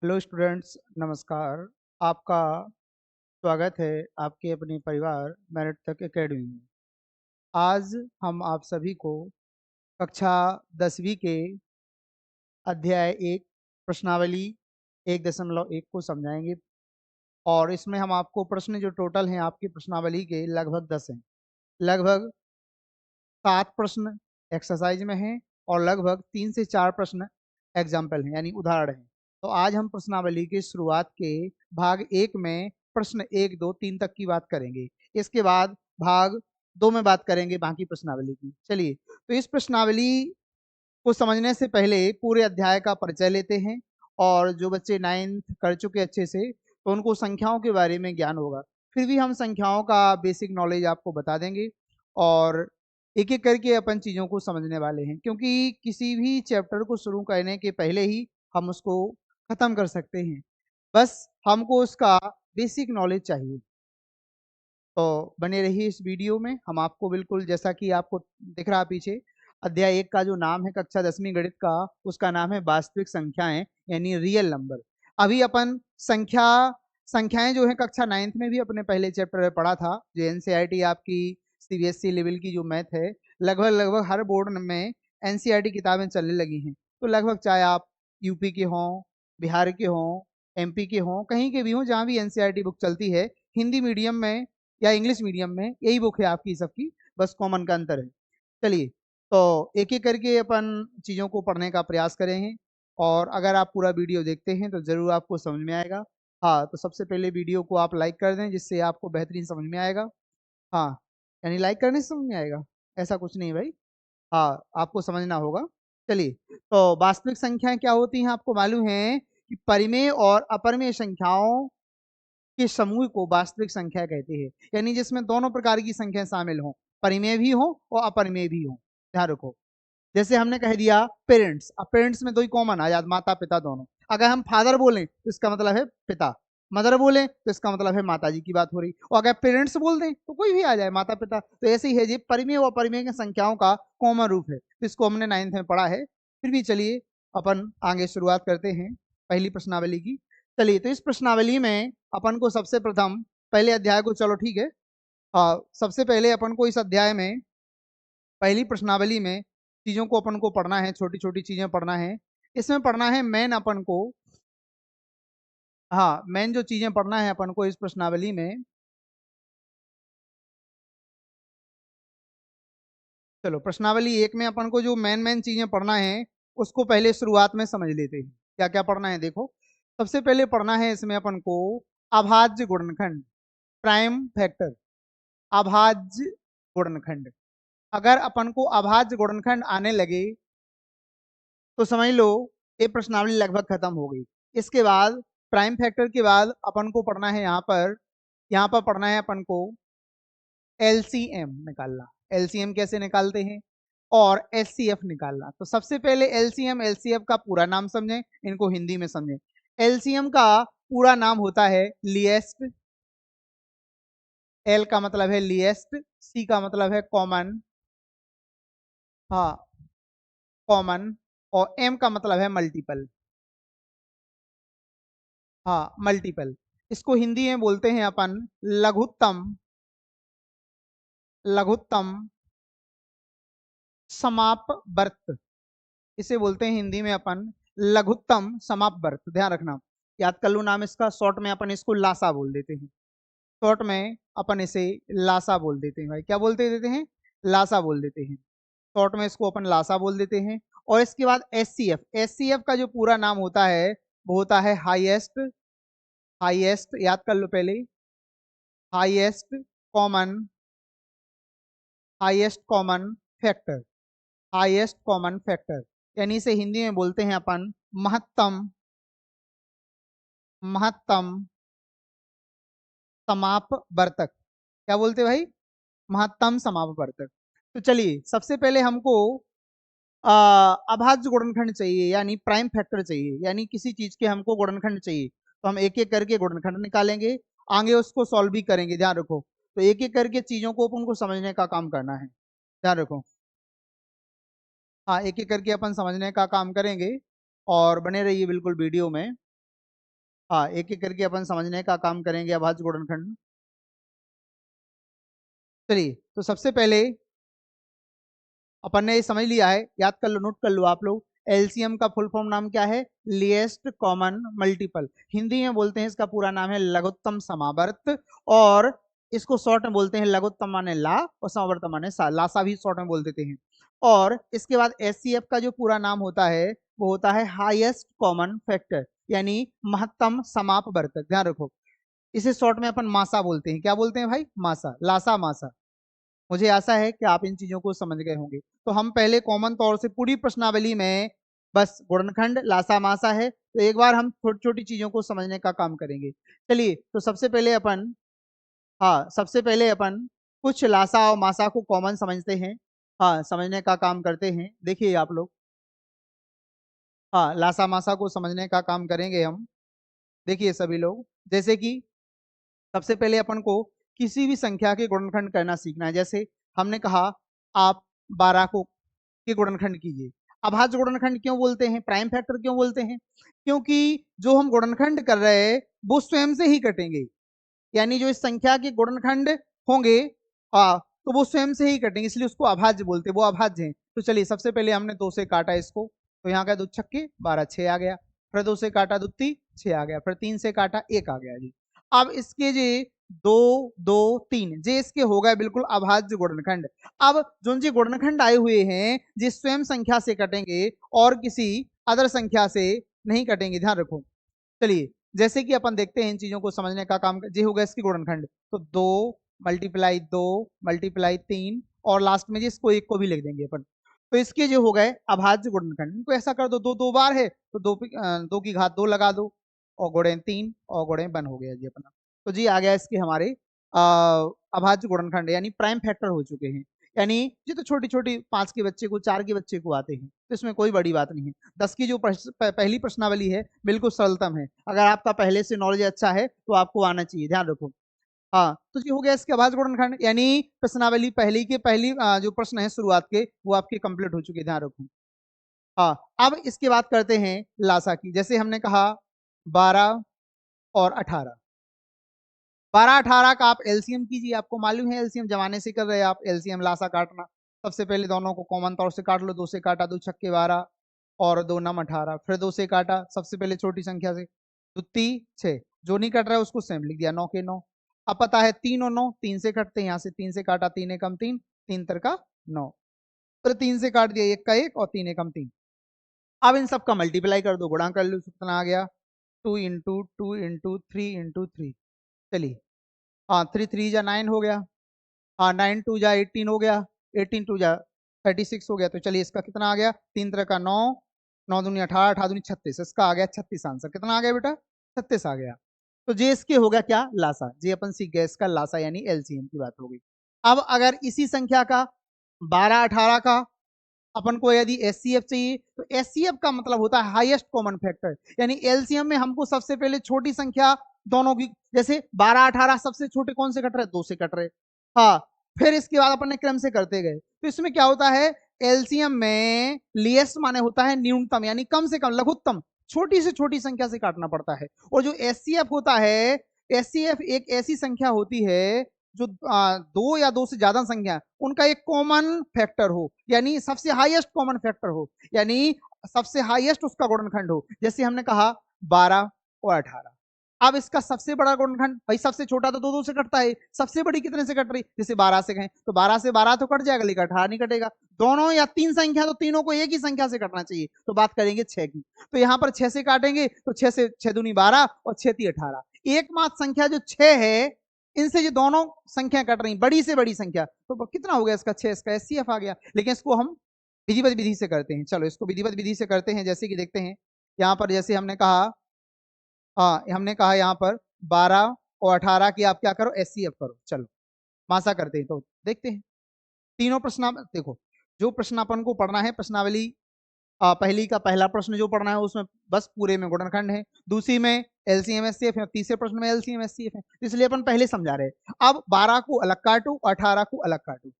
Hello students, नमस्कार। आपका स्वागत है आपके अपने परिवार मेरिट तक एकेडमी में। आज हम आप सभी को कक्षा 10वीं के अध्याय 1 प्रश्नावली 1.1 को समझाएंगे। और इसमें हम आपको प्रश्न जो टोटल हैं आपकी प्रश्नावली के लगभग 10 हैं। लगभग 7 प्रश्न एक्सरसाइज में हैं और लगभग 3 से 4 प्रश्न एग्जाम्पल हैं यानी उदाहरण हैं। तो आज हम प्रश्नावली की शुरुआत के भाग 1 में प्रश्न 1, 2, 3 तक की बात करेंगे। इसके बाद भाग 2 में बात करेंगे बाकी प्रश्नावली की। चलिए, तो इस प्रश्नावली को समझने से पहले पूरे अध्याय का परिचय लेते हैं। और जो बच्चे 9th कर चुके अच्छे से, तो उनको संख्याओं के बारे में ज्ञान होगा। फिर भी हम संख्याओं का बेसिक नॉलेज आपको बता देंगे और एक एक करके अपन चीज़ों को समझने वाले हैं, क्योंकि किसी भी चैप्टर को शुरू करने के पहले ही हम उसको ख़त्म कर सकते हैं। बस हमको उसका बेसिक नॉलेज चाहिए। तो बने रहिए इस वीडियो में। हम आपको बिल्कुल जैसा कि आपको दिख रहा पीछे, अध्याय 1 का जो नाम है कक्षा 10वीं गणित का, उसका नाम है वास्तविक संख्याएं यानी रियल नंबर। अभी अपन संख्याएं जो है कक्षा 9th में भी अपने पहले चैप्टर में पढ़ा था। जो एनसीईआरटी आपकी सीबीएसई लेवल की जो मैथ है, लगभग लगभग हर बोर्ड में एनसीईआरटी किताबें चलने लगी हैं। तो लगभग चाहे आप यूपी के हों, बिहार के हों, एमपी के हों, कहीं के भी हों, जहाँ भी एनसीईआरटी बुक चलती है, हिंदी मीडियम में या इंग्लिश मीडियम में, यही बुक है आपकी सबकी, बस कॉमन का अंतर है। चलिए, तो एक एक करके अपन चीज़ों को पढ़ने का प्रयास करें। और अगर आप पूरा वीडियो देखते हैं तो ज़रूर आपको समझ में आएगा। हाँ, तो सबसे पहले वीडियो को आप लाइक कर दें, जिससे आपको बेहतरीन समझ में आएगा। हाँ, यानी लाइक करने से समझ में आएगा, ऐसा कुछ नहीं भाई। हाँ, आपको समझना होगा। चलिए, तो वास्तविक संख्याएं क्या होती हैं आपको मालूम है कि परिमेय और अपरिमेय संख्याओं के समूह को वास्तविक संख्या कहते हैं। यानी जिसमें दोनों प्रकार की संख्या शामिल हों, परिमेय भी हो और अपरिमेय भी हो। ध्यान रखो, जैसे हमने कह दिया पेरेंट्स, अब पेरेंट्स में दो ही कॉमन आ जाता, माता पिता दोनों। अगर हम फादर बोलें तो इसका मतलब है पिता, मदर बोले तो इसका मतलब है माता जी की बात हो रही। और अगर पेरेंट्स बोल दें तो कोई भी आ जाए, माता पिता। तो ऐसे ही है जी, परिमेय और अपरिमेय की संख्याओं का कॉमन रूप है। तो इसको हमने 9th में पढ़ा है। फिर भी चलिए अपन आगे शुरुआत करते हैं पहली प्रश्नावली की। चलिए, तो इस प्रश्नावली में अपन को सबसे प्रथम पहले अध्याय को, चलो ठीक है, सबसे पहले अपन को इस अध्याय में पहली प्रश्नावली में चीजों को अपन को पढ़ना है, छोटी छोटी चीजें पढ़ना है। इसमें पढ़ना है मेन अपन को, हाँ, मेन जो चीजें पढ़ना है अपन को इस प्रश्नावली में। चलो, प्रश्नावली 1 में अपन को जो मेन मेन चीजें पढ़ना है, उसको पहले शुरुआत में समझ लेते हैं। क्या क्या पढ़ना है देखो। सबसे पहले पढ़ना है इसमें अपन को अभाज्य गुणनखंड, प्राइम फैक्टर। अभाज्य गुणनखंड, अगर अपन को अभाज्य गुणनखंड आने लगे तो समझ लो ये प्रश्नावली लगभग खत्म हो गई। इसके बाद प्राइम फैक्टर के बाद अपन को पढ़ना है यहाँ पर पढ़ना है अपन को एलसीएम निकालना। एलसीएम कैसे निकालते हैं और एचसीएफ निकालना। तो सबसे पहले एलसीएम एलसीएफ का पूरा नाम समझें, इनको हिंदी में समझें। एलसीएम का पूरा नाम होता है लिएस्ट। एल का मतलब है लिएस्ट, सी का मतलब है कॉमन, हाँ, कॉमन, और एम का मतलब है मल्टीपल, हाँ, मल्टीपल। इसको हिंदी में बोलते हैं अपन लघुत्तम, लघुत्तम समापवर्त। इसे बोलते हैं हिंदी में अपन लघुत्तम समापवर्त। ध्यान रखना, याद कर लो नाम इसका। शॉर्ट में अपन इसको लासा बोल देते हैं। शॉर्ट में अपन इसे लासा बोल देते हैं भाई। क्या बोलते देते हैं? लासा बोल देते हैं। शॉर्ट में इसको अपन लासा बोल देते हैं। और इसके बाद एचसीएफ, एचसीएफ का जो पूरा नाम होता है वो होता है हाईएस्ट, हाईएस्ट याद कर लो पहले, highest common, highest common factor, highest common factor. यानी इसे हिंदी में बोलते हैं अपन महत्तम, महत्तम समापवर्तक। क्या बोलते हैं भाई? महत्तम समापवर्तक। तो चलिए, सबसे पहले हमको अभाज्य गुणनखंड चाहिए, यानी प्राइम फैक्टर चाहिए, यानी किसी चीज के हमको गुणनखंड चाहिए। तो हम एक एक करके गुणनखंड निकालेंगे, आगे उसको सॉल्व भी करेंगे। ध्यान रखो, तो एक एक करके चीजों को अपन को समझने का काम करना है। ध्यान रखो, हाँ, एक एक करके अपन समझने का काम करेंगे और बने रहिए बिल्कुल वीडियो में। हाँ, एक एक करके अपन समझने का काम करेंगे अभाज्य गुणनखंड। चलिए, तो सबसे पहले अपन ने ये समझ लिया है, याद कर लो, नोट कर लो आप लोग। एलसीएम का फुल फॉर्म नाम क्या है? लिएस्ट कॉमन मल्टीपल। हिंदी में बोलते हैं इसका पूरा नाम है लघुत्तम समावर्त, और इसको शॉर्ट में बोलते हैं लघुत्तम माने ला और समावर्त माने सा, लासा भी शॉर्ट में बोल देते हैं। और इसके बाद एचसीएफ का जो पूरा नाम होता है वो होता है हाईएस्ट कॉमन फैक्टर, यानी महत्तम समापवर्तक। ध्यान रखो, इसे शॉर्ट में अपन मासा बोलते हैं। क्या बोलते हैं भाई? मासा, लासा मासा। मुझे आशा है कि आप इन चीजों को समझ गए होंगे। तो हम पहले कॉमन तौर से पूरी प्रश्नावली में बस गुणनखंड लासा मासा है, तो एक बार हम छोटी छोटी चीजों को समझने का काम करेंगे। चलिए, तो सबसे पहले अपन, हाँ, सबसे पहले अपन कुछ लासा और मासा को कॉमन समझते हैं। हाँ, समझने का काम करते हैं। देखिए आप लोग, हाँ, लासा मासा को समझने का काम करेंगे हम। देखिए सभी लोग, जैसे कि सबसे पहले अपन को किसी भी संख्या के गुणनखंड करना सीखना है। जैसे हमने कहा, आप 12 को के गुणनखंड कीजिए। अभाज्य गुणनखंड क्यों बोलते हैं, प्राइम फैक्टर क्यों बोलते हैं? क्योंकि जो हम गुणनखंड कर रहे हैं वो स्वयं से ही कटेंगे, यानी जो इस संख्या के गुणनखंड होंगे, तो वो स्वयं से ही कटेंगे, इसलिए उसको अभाज्य बोलते हैं, वो अभाज्य हैं। तो चलिए, सबसे पहले हमने 2 से काटा इसको, तो यहाँ का 2 छक्के 12, 6 आ गया। फिर 2 से काटा, 2 3, 6 आ गया। फिर 3 से काटा, 1 आ गया जी। अब इसके जे 2 2 3 जे इसके हो गए बिल्कुल अभाज्य गुणनखंड। अब जो जी गुणनखंड आए हुए हैं जिस स्वयं संख्या से कटेंगे और किसी अदर संख्या से नहीं कटेंगे, ध्यान रखो। चलिए, जैसे कि अपन देखते हैं इन चीजों को समझने का काम। ये होगा इसकी गुणनखंड, तो 2 × 2 × 3 और लास्ट में जी इसको एक को भी लिख देंगे अपन। तो इसके जो हो गए अभाज्य गुणनखंड, इनको ऐसा कर दो, 2 2 बार है तो 2 की घात 2 लगा दो, और गुणे 3 और गुणे 1 हो गया जी अपना। तो जी आ गया इसके हमारे अभाज्य गुणनखंड, यानी प्राइम फैक्टर हो चुके हैं। यानी ये तो छोटी छोटी 5 के बच्चे को, 4 के बच्चे को आते हैं, तो इसमें कोई बड़ी बात नहीं है। 10 की जो पहली प्रश्नावली है बिल्कुल सरलतम है। अगर आपका पहले से नॉलेज अच्छा है तो आपको आना चाहिए, ध्यान रखो। हाँ, तो ये हो गया इसके अभाज्य गुणनखंड, यानी प्रश्नावली पहली के पहली जो प्रश्न है शुरुआत के, वो आपके कंप्लीट हो चुके, ध्यान रखो। हाँ, अब इसके बात करते हैं लासा की। जैसे हमने कहा 12 और 18, 12 18 का आप एलसीएम कीजिए। आपको मालूम है एलसीएम जमाने से कर रहे हैं आप, एलसीएम लासा काटना। सबसे पहले दोनों को कॉमन तौर से काट लो। 2 से काटा, 2 छक्के 12 और 2 9 18। फिर 2 से काटा, सबसे पहले छोटी संख्या से, 2 3 6, जो नहीं कट रहा है उसको सेम लिख दिया, 9 के 9। अब पता है 3 और 9 3 से कटते हैं, यहाँ से 3 से काटा, 3 एकम 3, 3 तर का 9। फिर 3 से काट दिया, 1 का 1 और 3 एकम 3। अब इन सब का मल्टीप्लाई कर दो, गुणा कर लो, कितना आ गया? 2 × 2 × 3 × 3। चलिए, हाँ, 3 3 जा 9 हो गया। हाँ, 9 2 जा 18 हो गया, 18 2 जा 36 हो गया। तो चलिए, इसका कितना आ गया? 3 तरह का 9, 9 दूनी 18, 18 दूनी 36, इसका आ गया 36 आंसर। कितना आ गया बेटा? 36 आ गया। तो जे इसके हो गया क्या? लासा। जे अपन सीख गए इसका लासा, यानी एलसीएम की बात हो गई। अब अगर इसी संख्या का 12 18 का अपन को यदि एचसीएफ चाहिए, तो एचसीएफ का मतलब होता है हाईएस्ट कॉमन फैक्टर, यानी एलसीएम में हमको सबसे पहले छोटी संख्या दोनों की, जैसे 12 18 सबसे छोटे कौन से कट रहे? 2 से कट रहे। हाँ, फिर इसके बाद अपन ने क्रम से करते गए, तो इसमें क्या होता है, एलसीएम में लिएस्ट माने होता है न्यूनतम, यानी कम से कम, लघुत्तम, छोटी से छोटी संख्या से काटना पड़ता है। और जो एचसीएफ होता है, एचसीएफ एक ऐसी संख्या होती है जो 2 या 2 से ज्यादा संख्या उनका एक कॉमन फैक्टर हो, यानी सबसे हाईएस्ट कॉमन फैक्टर हो, यानी सबसे हाईएस्ट उसका गुणनखंड हो। जैसे हमने कहा 12 और 18। अब इसका सबसे बड़ा गुणनखंड, भाई सबसे छोटा तो 2 2 से कटता है, सबसे बड़ी कितने से कट रही? जैसे 12 से कहें तो 12 से 12 तो कट जाएगा, लेकिन 18 नहीं कटेगा। दोनों या 3 संख्या, तो तीनों को एक ही संख्या से कटना चाहिए। तो बात करेंगे 6 की, तो यहाँ पर 6 से काटेंगे, तो 6 से 6 दूनी 12 और 6 ती 18। एकमात्र संख्या जो 6 है, इनसे जो दोनों संख्या कट रही, बड़ी से बड़ी संख्या, तो कितना हो गया इसका? 6, इसका एचसीएफ आ गया। लेकिन इसको हम विधिवत विधि से करते हैं। चलो, इसको विधिवत विधि से करते हैं। जैसे कि देखते हैं यहाँ पर, जैसे हमने कहा, हाँ, हमने कहा यहाँ पर 12 और 18 की आप क्या करो? एचसीएफ करो। चलो, मासा करते हैं, तो देखते हैं तीनों प्रश्न। देखो, जो प्रश्न अपन को पढ़ना है, प्रश्नावली पहली का पहला प्रश्न जो पढ़ना है उसमें बस पूरे में गुणनखंड है, दूसरी में एलसीएम एचसीएफ है, तीसरे प्रश्न में एलसीएम एचसीएफ है, इसलिए अपन पहले समझा रहे हैं। अब 12 को अलग काटो, 18 को अलग काटो।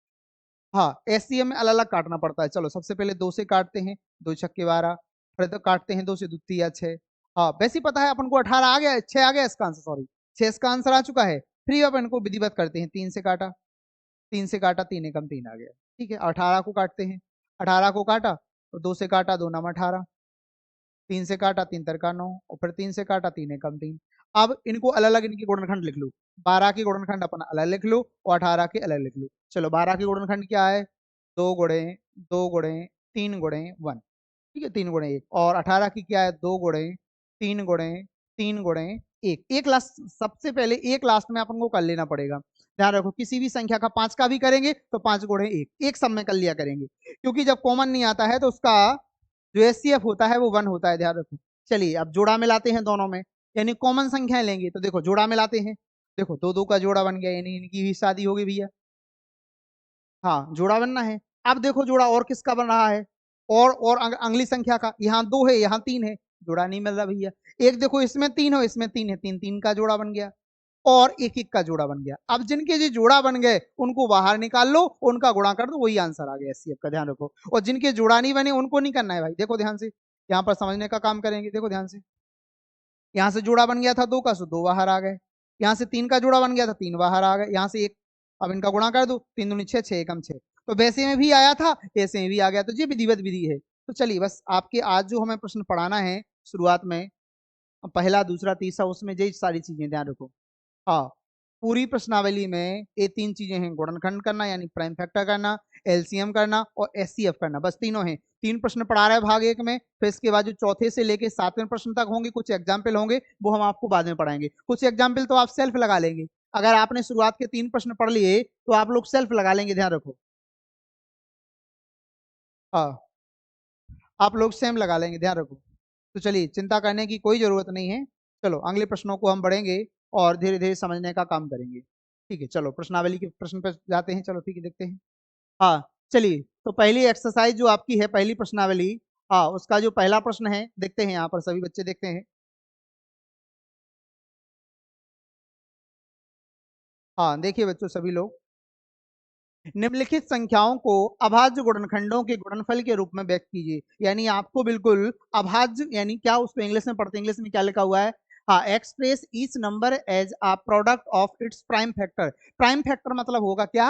हाँ, एचसीएम में अलग अलग काटना पड़ता है। चलो, सबसे पहले 2 से काटते हैं, 2 छक्के 12। फिर तो काटते हैं 2 से, 2 तिया 6। हाँ वैसे ही पता है अपन को 18 आ गया, 6 आ गया इसका आंसर, सॉरी 6 इसका आंसर आ चुका है। फिर अपन को विधिवत करते हैं, 3 से काटा, 3 से काटा, 3 एकम 3 आ गया। ठीक है, 18 को काटते हैं, 18 को काटा तो 2 से काटा, 2 नम 18, 3 से काटा, 3 तिरका 9, और फिर 3 से काटा, 3 एकम 3। अब इनको अलग अलग इनके गुणनखंड लिख लो, 12 के गुणनखंड अपन अलग लिख लो और 18 के अलग लिख लो। चलो 12 के गुणनखंड क्या है, 2 गुणे 2 गुणे 3 गुणे 1, ठीक है 3 गुणे 1, और 18 की क्या है, 2 गुणे 3 गुणे 3 गुणे 1। एक लास्ट, सबसे पहले एक लास्ट में अपन को कर लेना पड़ेगा। ध्यान रखो किसी भी संख्या का 5 का भी करेंगे तो 5 गुणे 1, एक सब में कर लिया करेंगे, क्योंकि जब कॉमन नहीं आता है तो उसका जो एचसीएफ होता है वो 1 होता है, ध्यान रखो। चलिए अब जोड़ा मिलाते हैं दोनों में, यानी कॉमन संख्याएं लेंगे तो देखो जोड़ा मिलाते हैं। देखो दो दो का जोड़ा बन गया, यानी इनकी भी शादी होगी भैया। हाँ जोड़ा बनना है। अब देखो जोड़ा और किसका बन रहा है, और अगली संख्या का, यहाँ 2 है यहाँ 3 है, जोड़ा नहीं मिल रहा भैया। एक देखो इसमें 3 हो, इसमें 3 है, 3 3 का जोड़ा बन गया, और 1 1 का जोड़ा बन गया। अब जिनके जो जोड़ा बन गए उनको बाहर निकाल लो, उनका गुणा कर दो, वही आंसर आ गया एचसीएफ का, ध्यान रखो। और जिनके जोड़ा नहीं बने उनको नहीं करना है भाई, देखो ध्यान से, यहाँ पर समझने का काम करेंगे, देखो ध्यान से। यहाँ से जोड़ा बन गया था 2 का, सो 2 बाहर आ गए। यहाँ से 3 का जोड़ा बन गया था, 3 बाहर आ गए। यहाँ से 1, अब इनका गुणा कर दो, 3 दूनी 6, 6 एकम 6, तो वैसे में भी आया था ऐसे में भी आ गया, तो ये विधिवत विधि है। तो चलिए बस आपके आज जो हमें प्रश्न पढ़ाना है शुरुआत में, पहला दूसरा तीसरा, उसमें यही सारी चीजें ध्यान रखो। हाँ, पूरी प्रश्नावली में ये 3 चीजें हैं, गुणनखंड करना यानी प्राइम फैक्टर करना, एलसीएम करना और एचसीएफ करना, बस तीनों हैं। 3 प्रश्न पढ़ा रहे हैं भाग 1 में, फिर इसके बाद जो चौथे से लेके 7वें प्रश्न तक होंगे, कुछ एग्जाम्पल होंगे, वो हम आपको बाद में पढ़ाएंगे। कुछ एग्जाम्पल तो आप सेल्फ लगा लेंगे, अगर आपने शुरुआत के 3 प्रश्न पढ़ लिए तो आप लोग सेल्फ लगा लेंगे, ध्यान रखो। हाँ, आप लोग सेम लगा लेंगे, ध्यान रखो। तो चलिए चिंता करने की कोई जरूरत नहीं है। चलो अगले प्रश्नों को हम बढ़ेंगे और धीरे धीरे समझने का काम करेंगे। ठीक है, चलो प्रश्नावली के प्रश्न पर जाते हैं, चलो ठीक है देखते हैं। हाँ चलिए, तो पहली एक्सरसाइज जो आपकी है, पहली प्रश्नावली, हाँ उसका जो पहला प्रश्न है देखते हैं, यहाँ पर सभी बच्चे देखते हैं। हाँ देखिए बच्चों सभी लोग, निम्नलिखित संख्याओं को अभाज्य गुणनखंडों के गुणनफल के रूप में व्यक्त कीजिए। यानी आपको बिल्कुल अभाज्य, यानी क्या, उसको इंग्लिश में पढ़ते, इंग्लिश में क्या लिखा हुआ है, हाँ, express each number as a product of its prime factor. Prime factor मतलब होगा क्या,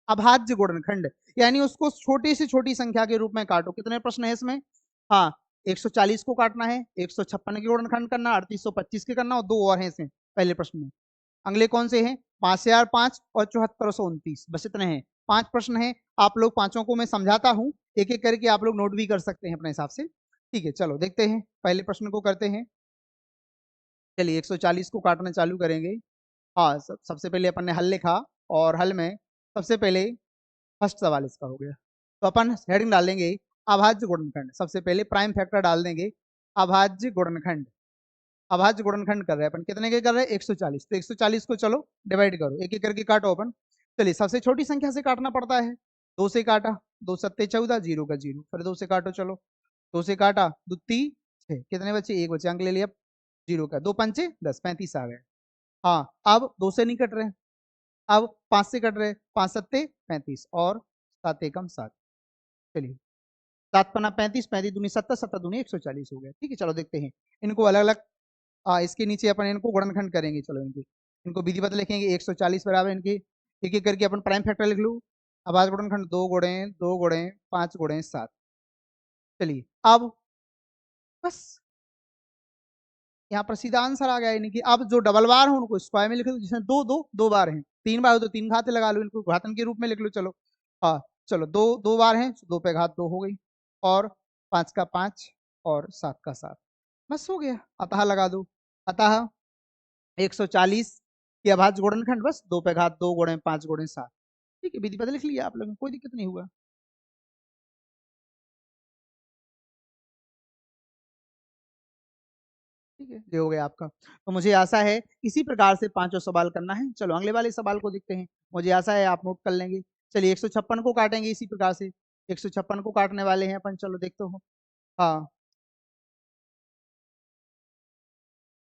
अभाज्य गुणनखंड, यानी उसको छोटी से छोटी संख्या के रूप में काटो। कितने प्रश्न है इसमें, हाँ 140 को काटना है, 156 के गुणनखंड करना, 3825 के करना, और 2 और है इसमें पहले प्रश्न में। अगले कौन से हैं, 5005 और 7429, बस इतने हैं। 5 प्रश्न हैं, आप लोग पांचों को मैं समझाता हूं, एक एक करके आप लोग नोट भी कर सकते हैं अपने हिसाब से। ठीक है, चलो देखते हैं, पहले प्रश्न को करते हैं। चलिए 140 को काटना चालू करेंगे। हाँ सबसे पहले अपन ने हल लिखा, और हल में सबसे पहले फर्स्ट सवाल इसका हो गया, तो अपन हेडिंग डालेंगे अभाज्य गुणनखंड। सबसे पहले प्राइम फैक्टर डाल देंगे, अभाज्य गुणनखंड। अभाज्य गुणनखंड कर रहे हैं अपन, कितने के कर रहे हैं, 140, तो 140 को चलो डिवाइड करो, एक एक करके काटो अपन। चलिए सबसे छोटी संख्या से काटना पड़ता है, 2 से काटा, 2 सत्ते 14, जीरो का जीरो, फिर 2 से काटो, चलो 2 से काटा, 2 3 6, कितने बच्चे, एक बच्चे, अंक ले लिया, जीरो का 2 पंचे 10, 35 आ गए। हाँ अब 2 से नहीं कट रहे, अब 5 से कट रहे, 5 सत्ते 35 और 7 एकम 7। चलिए 7 पन्ना 35, 35 दूनी 70, 70 दूनी 140 हो गया। ठीक है, चलो देखते हैं इनको अलग अलग। इसके नीचे अपन इनको गुणनखंड करेंगे, चलो इनके, इनको विधिवत लिखेंगे, 140 बराबर इनके, एक एक करके अपन प्राइम फैक्टर लिख लूँ। अब आज गुणनखंड 2 गुणे 2 गुणे 5 गुणे 7। चलिए अब बस यहाँ पर सीधा आंसर आ गया, यानी कि अब जो डबल बार हो उनको स्क्वायर में लिख दो, जिसमें दो दो दो बार हैं, 3 बार हो तो 3 घाते लगा लो, इनको घातन के रूप में लिख लो। चलो हाँ, चलो दो दो बार हैं, 2 पे घात 2 हो गई, और 5 का 5 और 7 का 7, बस हो गया, अतः लगा दो। अतः 140 के अभाज्य गुणनखंड बस 2 पे घात 2 गुणे 5 गुणे 7। ठीक है, विधि पद लिख लिया आप लोगों ने, कोई दिक्कत नहीं हुआ। ठीक है, ये हो गया आपका। तो मुझे आशा है इसी प्रकार से पांचों सवाल करना है। चलो अगले वाले सवाल को देखते हैं, मुझे आशा है आप नोट कर लेंगे। चलिए 156 को काटेंगे इसी प्रकार से, 156 को काटने वाले हैं अपन, चलो देखते हो। हाँ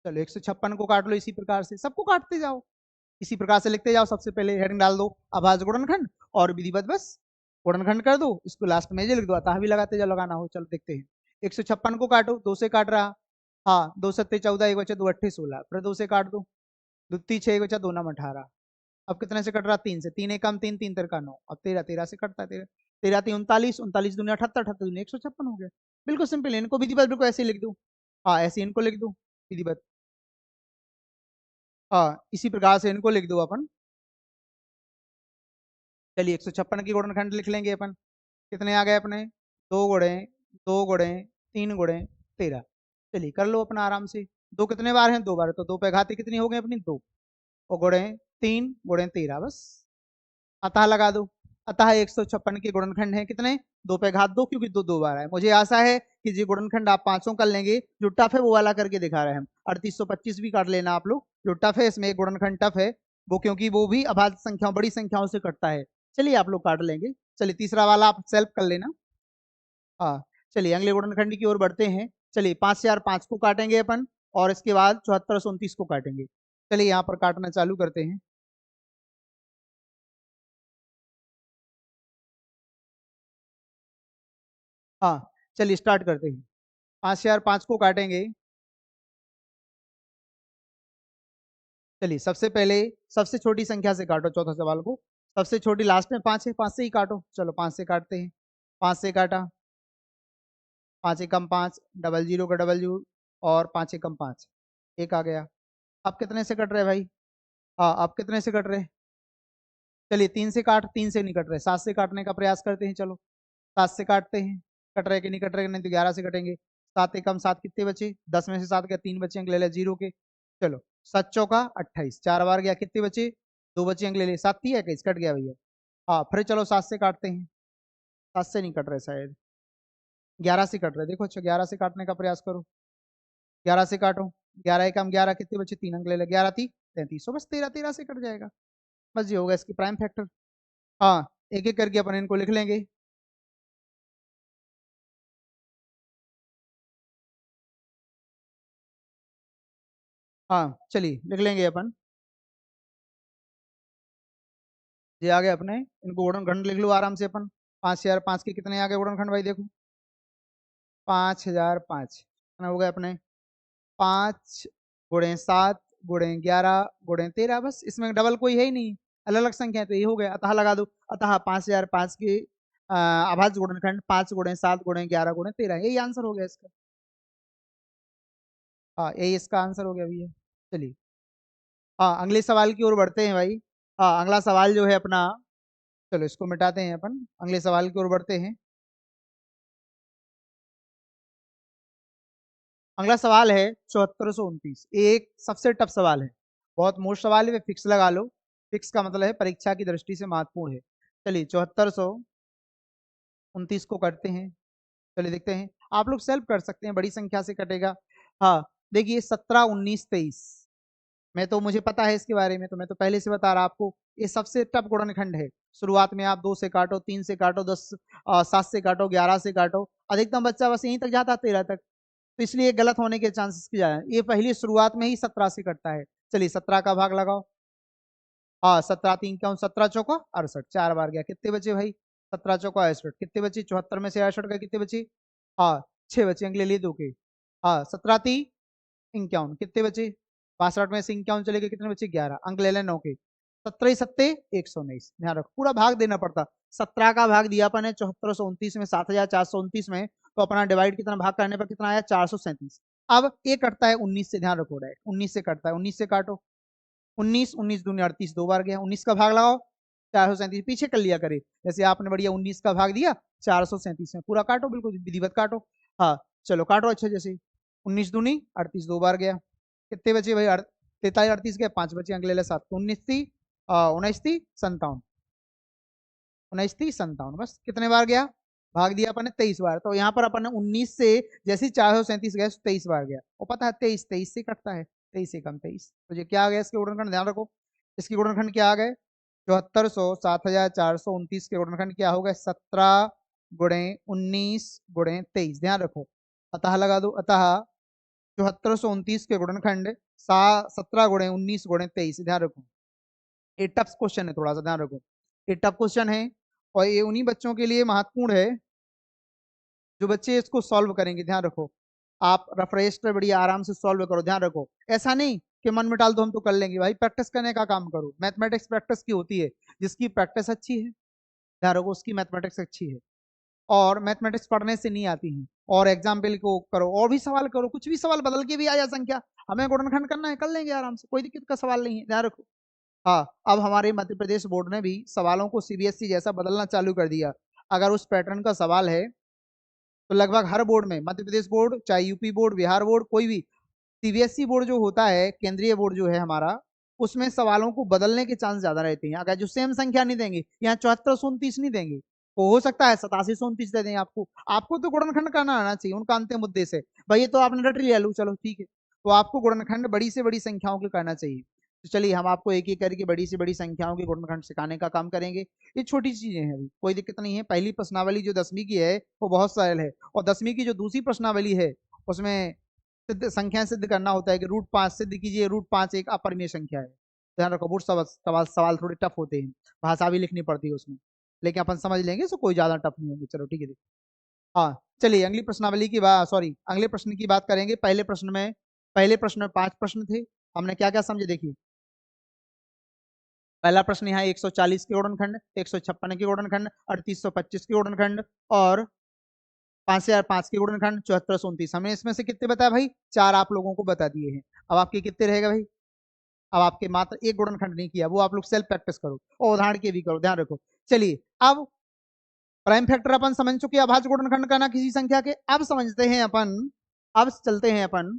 चलो 156 को काट लो इसी प्रकार से, सबको काटते जाओ, इसी प्रकार से लिखते जाओ। सबसे पहले हेडिंग डाल दो अभाज्य गुणनखंड, और विधिवत बस गुणनखंड कर दो, इसको लास्ट में ये लिख दो, अतः भी लगाते जाओ, लगाना हो। चलो देखते हैं, 156 को काटो, 2 से काट रहा, हाँ, 2 सत्ते 14, एक बचा 2 अट्ठे 16, फिर 2 से काट दो, 2 × 6 एक बचा 2 × 9 = 18। अब कितने से कट रहा? 3 से, 3 × 1 = 3, 3 × 3 = 9, अब 13, 13 से कटता है, 13 13 3 39, 39 दूनी 78, 78 दूनी 156 हो गया। बिल्कुल सिंपल है, इनको विधिवत बिल्कुल ऐसे ही लिख दो। हाँ, ऐसे इनको लिख दो विधिवत। हाँ, इसी प्रकार से इनको लिख दो अपन। चलिए 156 की गुणनखंड लिख लेंगे अपन। कितने आ गए अपने? 2 × 2 × 3 × 13। चलिए कर लो अपना आराम से। दो कितने बार हैं? 2 बार, तो 2 पे घाती कितनी हो गई अपनी? 2, और गुणे 3 × 13 बस। अतः लगा दो। अतः 156 के गुणनखंड है कितने? 2 पे घात 2, क्योंकि 2 2 बार है। मुझे आशा है कि जो गुणनखंड आप पांचों कर लेंगे। जो टफ है वो वाला करके दिखा रहे हैं हम। 3825 भी कर लेना आप लोग। जो टफ है इसमें एक गुणनखंड टफ है वो, क्योंकि वो भी अभाज्य संख्याओं, बड़ी संख्याओं से कटता है। चलिए आप लोग काट लेंगे। चलिए तीसरा वाला आप सेल्फ कर लेना। हाँ, चलिए अगले गुणनखंड की ओर बढ़ते हैं। चलिए 5005 को काटेंगे अपन, और इसके बाद 7429 को काटेंगे। चलिए यहाँ पर काटना चालू करते हैं। हाँ, चलिए स्टार्ट करते हैं। 5005 को काटेंगे। चलिए सबसे पहले सबसे छोटी संख्या से काटो चौथा सवाल को। सबसे छोटी लास्ट में 5 है, 5 से ही काटो। चलो 5 से काटते हैं। 5 से काटा, 5 × 5 डबल जीरो का डबल जीरो, और 5 × 5 एक आ गया। अब कितने से कट रहे भाई? हाँ, अब कितने से कट रहे? चलिए 3 से काट, 3 से नहीं कट रहे, 7 से काटने का प्रयास करते हैं। चलो 7 से काटते हैं। कट रहे कि नहीं कट रहे? नहीं तो 11 से कटेंगे। 7 × 1 = 7, कितने बचे? 10 में से 7 गया, 3 बचे, अंक ले ले जीरो के। चलो 7 × 4 = 28, 4 बार गया, कितने बचे? 2 बचे, अंक ले ले, 7 थी या 21? कट गया भैया। हाँ, फिर चलो 7 से काटते हैं। 7 से नहीं कट रहे शायद, 11 से कट रहे। देखो अच्छा, 11 से काटने का प्रयास करो। 11 से काटो, 11 × 1 = 11, कितने बचे? 3, अंक ले ले, 11 थी 33, बस 13 13 से कट जाएगा। बस ये होगा इसकी प्राइम फैक्टर। हाँ, एक एक करके अपन इनको लिख लेंगे। हाँ, चलिए लिख लेंगे अपन। ये आ गए अपने, इनको गुणनखंड लिख लो आराम से अपन। 5005 के कितने आ गए गुणनखंड भाई? देखो 5005 कितना हो गए अपने? 5 × 7 × 11 × 13, बस इसमें डबल कोई है ही नहीं, अलग अलग संख्या है, तो ये हो गया। अतः लगा दो। अतः 5005 के अभाज्य गुणनखंड 5 × 7 × 11 × 13, यही आंसर हो गया इसका। हाँ, यही इसका आंसर हो गया भैया। चलिए हाँ, अगले सवाल की ओर बढ़ते हैं भाई। हाँ, अगला सवाल जो है अपना, चलो इसको मिटाते हैं अपन, अगले सवाल की ओर बढ़ते हैं। अगला सवाल है 7429। एक सबसे टफ सवाल है, बहुत मोस्ट सवाल है, फिक्स लगा लो। फिक्स का मतलब है परीक्षा की दृष्टि से महत्वपूर्ण है। चलिए 7429 को करते हैं। चलिए देखते हैं, आप लोग सेल्फ कर सकते हैं, बड़ी संख्या से कटेगा। हाँ, देखिए 17 19 23, मैं तो मुझे पता है इसके बारे में, तो मैं तो पहले से बता रहा आपको। ये सबसे टफ गुणनखंड है। शुरुआत में आप 2 से काटो, 3 से काटो, 7 से काटो, 11 से काटो, अधिकतम बच्चा बस यहीं तक जाता है, 13 तक। तो इसलिए गलत होने के चांसेस की जाए, ये पहली शुरुआत में ही 17 से कटता है। चलिए 17 का भाग लगाओ। हाँ, 17 3 क्या 17 चौका 68, 4 बार गया, कितने बचे भाई? 17 चौका 68, कितने बचे? 74 में से 68 का कितने बचे? हाँ, 6 बचे, अंक ले लिए 2 के। हाँ, 17 3 51, कितने बचे? 62 में से 51 चले गए, कितने बचे? 11, अंक ले लें 9 के। 17 सत्ते 119, ध्यान रखो पूरा भाग देना पड़ता। 17 का भाग दिया अपन ने 7429 में, 7429 में, तो अपना डिवाइड कितना, भाग करने पर कितना आया? 437। अब ये कटता है 19 से, ध्यान रखो, डायरेक्ट 19 से कटता है। 19 से काटो, 19 19 दूनी 38, 2 बार गया। 19 का भाग लगाओ, 437 पीछे कर लिया करे, जैसे आपने बढ़िया 19 का भाग दिया 437 में, पूरा काटो, बिल्कुल विधिवत काटो। हाँ, चलो काटो अच्छा, जैसे 19 दूनी 38, 2 बार गया, कितने बचे भाई? 43 38 गए, 5 बचे, अंक ले ले 7, 19 थी 19 थी 57, 19 थी 57, बस कितने बार गया? भाग दिया अपन ने 23 बार। तो यहाँ पर अपन ने 19 से जैसे 437 गए, 23 बार गया, और पता है 23 23 से कटता है, 23 से कम 23। तो ये क्या आ गया इसके गुणनखंड? ध्यान रखो, इसकी गुणनखंड क्या आ गए? 7400 7429 के गुणनखंड क्या हो गए? 17 × 19 × 23, ध्यान रखो। अतः लगा दो। अतः 7429 के गुणनखंड 17 × 19 × 23, ध्यान रखो। ये टफ क्वेश्चन है, थोड़ा सा ध्यान रखो, ये टफ क्वेश्चन है, और ये उन्हीं बच्चों के लिए महत्वपूर्ण है जो बच्चे इसको सॉल्व करेंगे, ध्यान रखो। आप रेफरेंस पे बड़ी आराम से सॉल्व करो, ध्यान रखो। ऐसा नहीं कि मन में डाल दो हम तो कर लेंगे, भाई प्रैक्टिस करने का काम करो। मैथमेटिक्स प्रैक्टिस की होती है, जिसकी प्रैक्टिस अच्छी है, ध्यान रखो, उसकी मैथमेटिक्स अच्छी है। और मैथमेटिक्स पढ़ने से नहीं आती है। और एग्जाम्पल को करो और भी सवाल करो, कुछ भी सवाल बदल के भी आ जाए संख्या, हमें गुणनखंड करना है, कर लेंगे आराम से, कोई दिक्कत का सवाल नहीं है, ध्यान रखो। हाँ, अब हमारे मध्य प्रदेश बोर्ड ने भी सवालों को सीबीएसई जैसा बदलना चालू कर दिया। अगर उस पैटर्न का सवाल है तो लगभग हर बोर्ड में, मध्य प्रदेश बोर्ड चाहे यूपी बोर्ड बिहार बोर्ड कोई भी, सीबीएसई बोर्ड जो होता है, केंद्रीय बोर्ड जो है हमारा, उसमें सवालों को बदलने के चांस ज्यादा रहते हैं। अगर जो सेम संख्या नहीं देंगे, यहाँ 7429 नहीं देंगे, वो हो सकता है 8729 दे दें आपको। आपको तो गुणनखंड करना आना चाहिए उनका अंतिम उद्देश्य है। भाई ये तो आपने रट लिया, लो चलो ठीक है, तो आपको गुणनखंड बड़ी से बड़ी संख्याओं के करना चाहिए। तो चलिए हम आपको एक एक करके बड़ी से बड़ी संख्याओं के गुणनखंड सिखाने का काम करेंगे। ये छोटी चीजें हैं, अभी कोई दिक्कत नहीं है। पहली प्रश्नावली जो 10वीं की है वो बहुत सरल है, और 10वीं की जो दूसरी प्रश्नावली है उसमें सिद्ध संख्या सिद्ध करना होता है कि √5 सिद्ध कीजिए, √5 एक अपरिमेय संख्या है। ध्यान रखो, बहुत सवाल सवाल थोड़े टफ होते हैं, भाषा भी लिखनी पड़ती है उसमें, लेकिन अपन समझ लेंगे, सो कोई ज्यादा टफ नहीं होगी। चलो ठीक है। हाँ, चलिए अगली प्रश्नावली की बात, सॉरी अगले प्रश्न की बात करेंगे। पहले प्रश्न में 5 प्रश्न थे, हमने क्या क्या समझे देखिए। पहला प्रश्न यहाँ 140 के गुणनखंड, 156 के गुणनखंड, 3825 के गुणनखंड, और 5005 के गुणनखंड, 7429। हमने इसमें से कितने बताया भाई? 4 आप लोगों को बता दिए हैं। अब आपके कितने रहेगा भाई? अब आपके मात्र एक गुणनखंड नहीं किया, वो आप लोग सेल्फ प्रैक्टिस करो और उदाहरण के भी करो, ध्यान रखो। चलिए, अब प्राइम फैक्टर अपन समझ चुके, अभाज्य गुणनखंड करना किसी संख्या के। अब समझते हैं अपन, अब चलते हैं अपन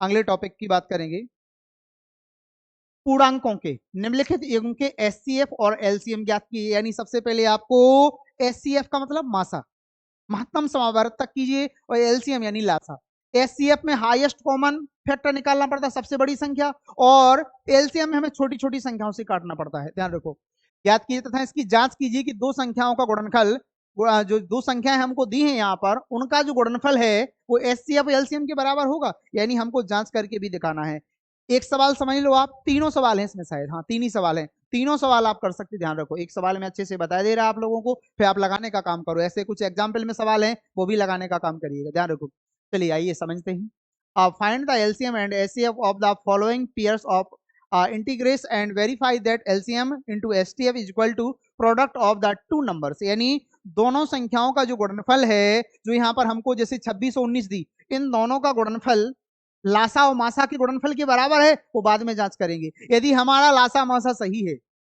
अगले टॉपिक की बात करेंगे, पूर्णांकों के निम्नलिखित युग्म के एचसीएफ और एलसीएम ज्ञात किए। यानी सबसे पहले आपको एचसीएफ का मतलब मासा, महत्तम समावर्तक कीजिए, और एलसीएम यानी लासा। एचसीएफ में हाईएस्ट कॉमन फैक्टर निकालना पड़ता है, सबसे बड़ी संख्या, और एलसीएम में हमें छोटी छोटी संख्याओं से काटना पड़ता है, ध्यान रखो। याद कीजिए तथा इसकी जांच कीजिए कि दो संख्याओं का गुणनफल, जो दो संख्याएं हमको दी हैं यहाँ पर, उनका जो गुणनफल है वो एचसीएफ एलसीएम के बराबर होगा। यानी हमको जांच करके भी दिखाना है। एक सवाल समझ लो आप, तीनों सवाल हैं इसमें, शायद हाँ 3 ही सवाल हैं, तीनों सवाल आप कर सकते, ध्यान रखो। एक सवाल में अच्छे से बता दे रहा है आप लोगों को, फिर आप लगाने का काम करो। ऐसे कुछ एग्जाम्पल में सवाल हैं, वो भी लगाने का काम करिएगा, ध्यान रखो। चलिए आइए समझते हैं। Find the LCM and HCF of the following pairs of integers and verify that LCM into HCF is equal to product of the two numbers. यानी दोनों संख्याओं का जो गुणनफल है, जो यहाँ पर हमको जैसे 26 और 19 दी, इन दोनों का गुणनफल लासा और मासा के गुणनफल के बराबर है, वो बाद में जांच करेंगे। यदि हमारा लासा मासा सही है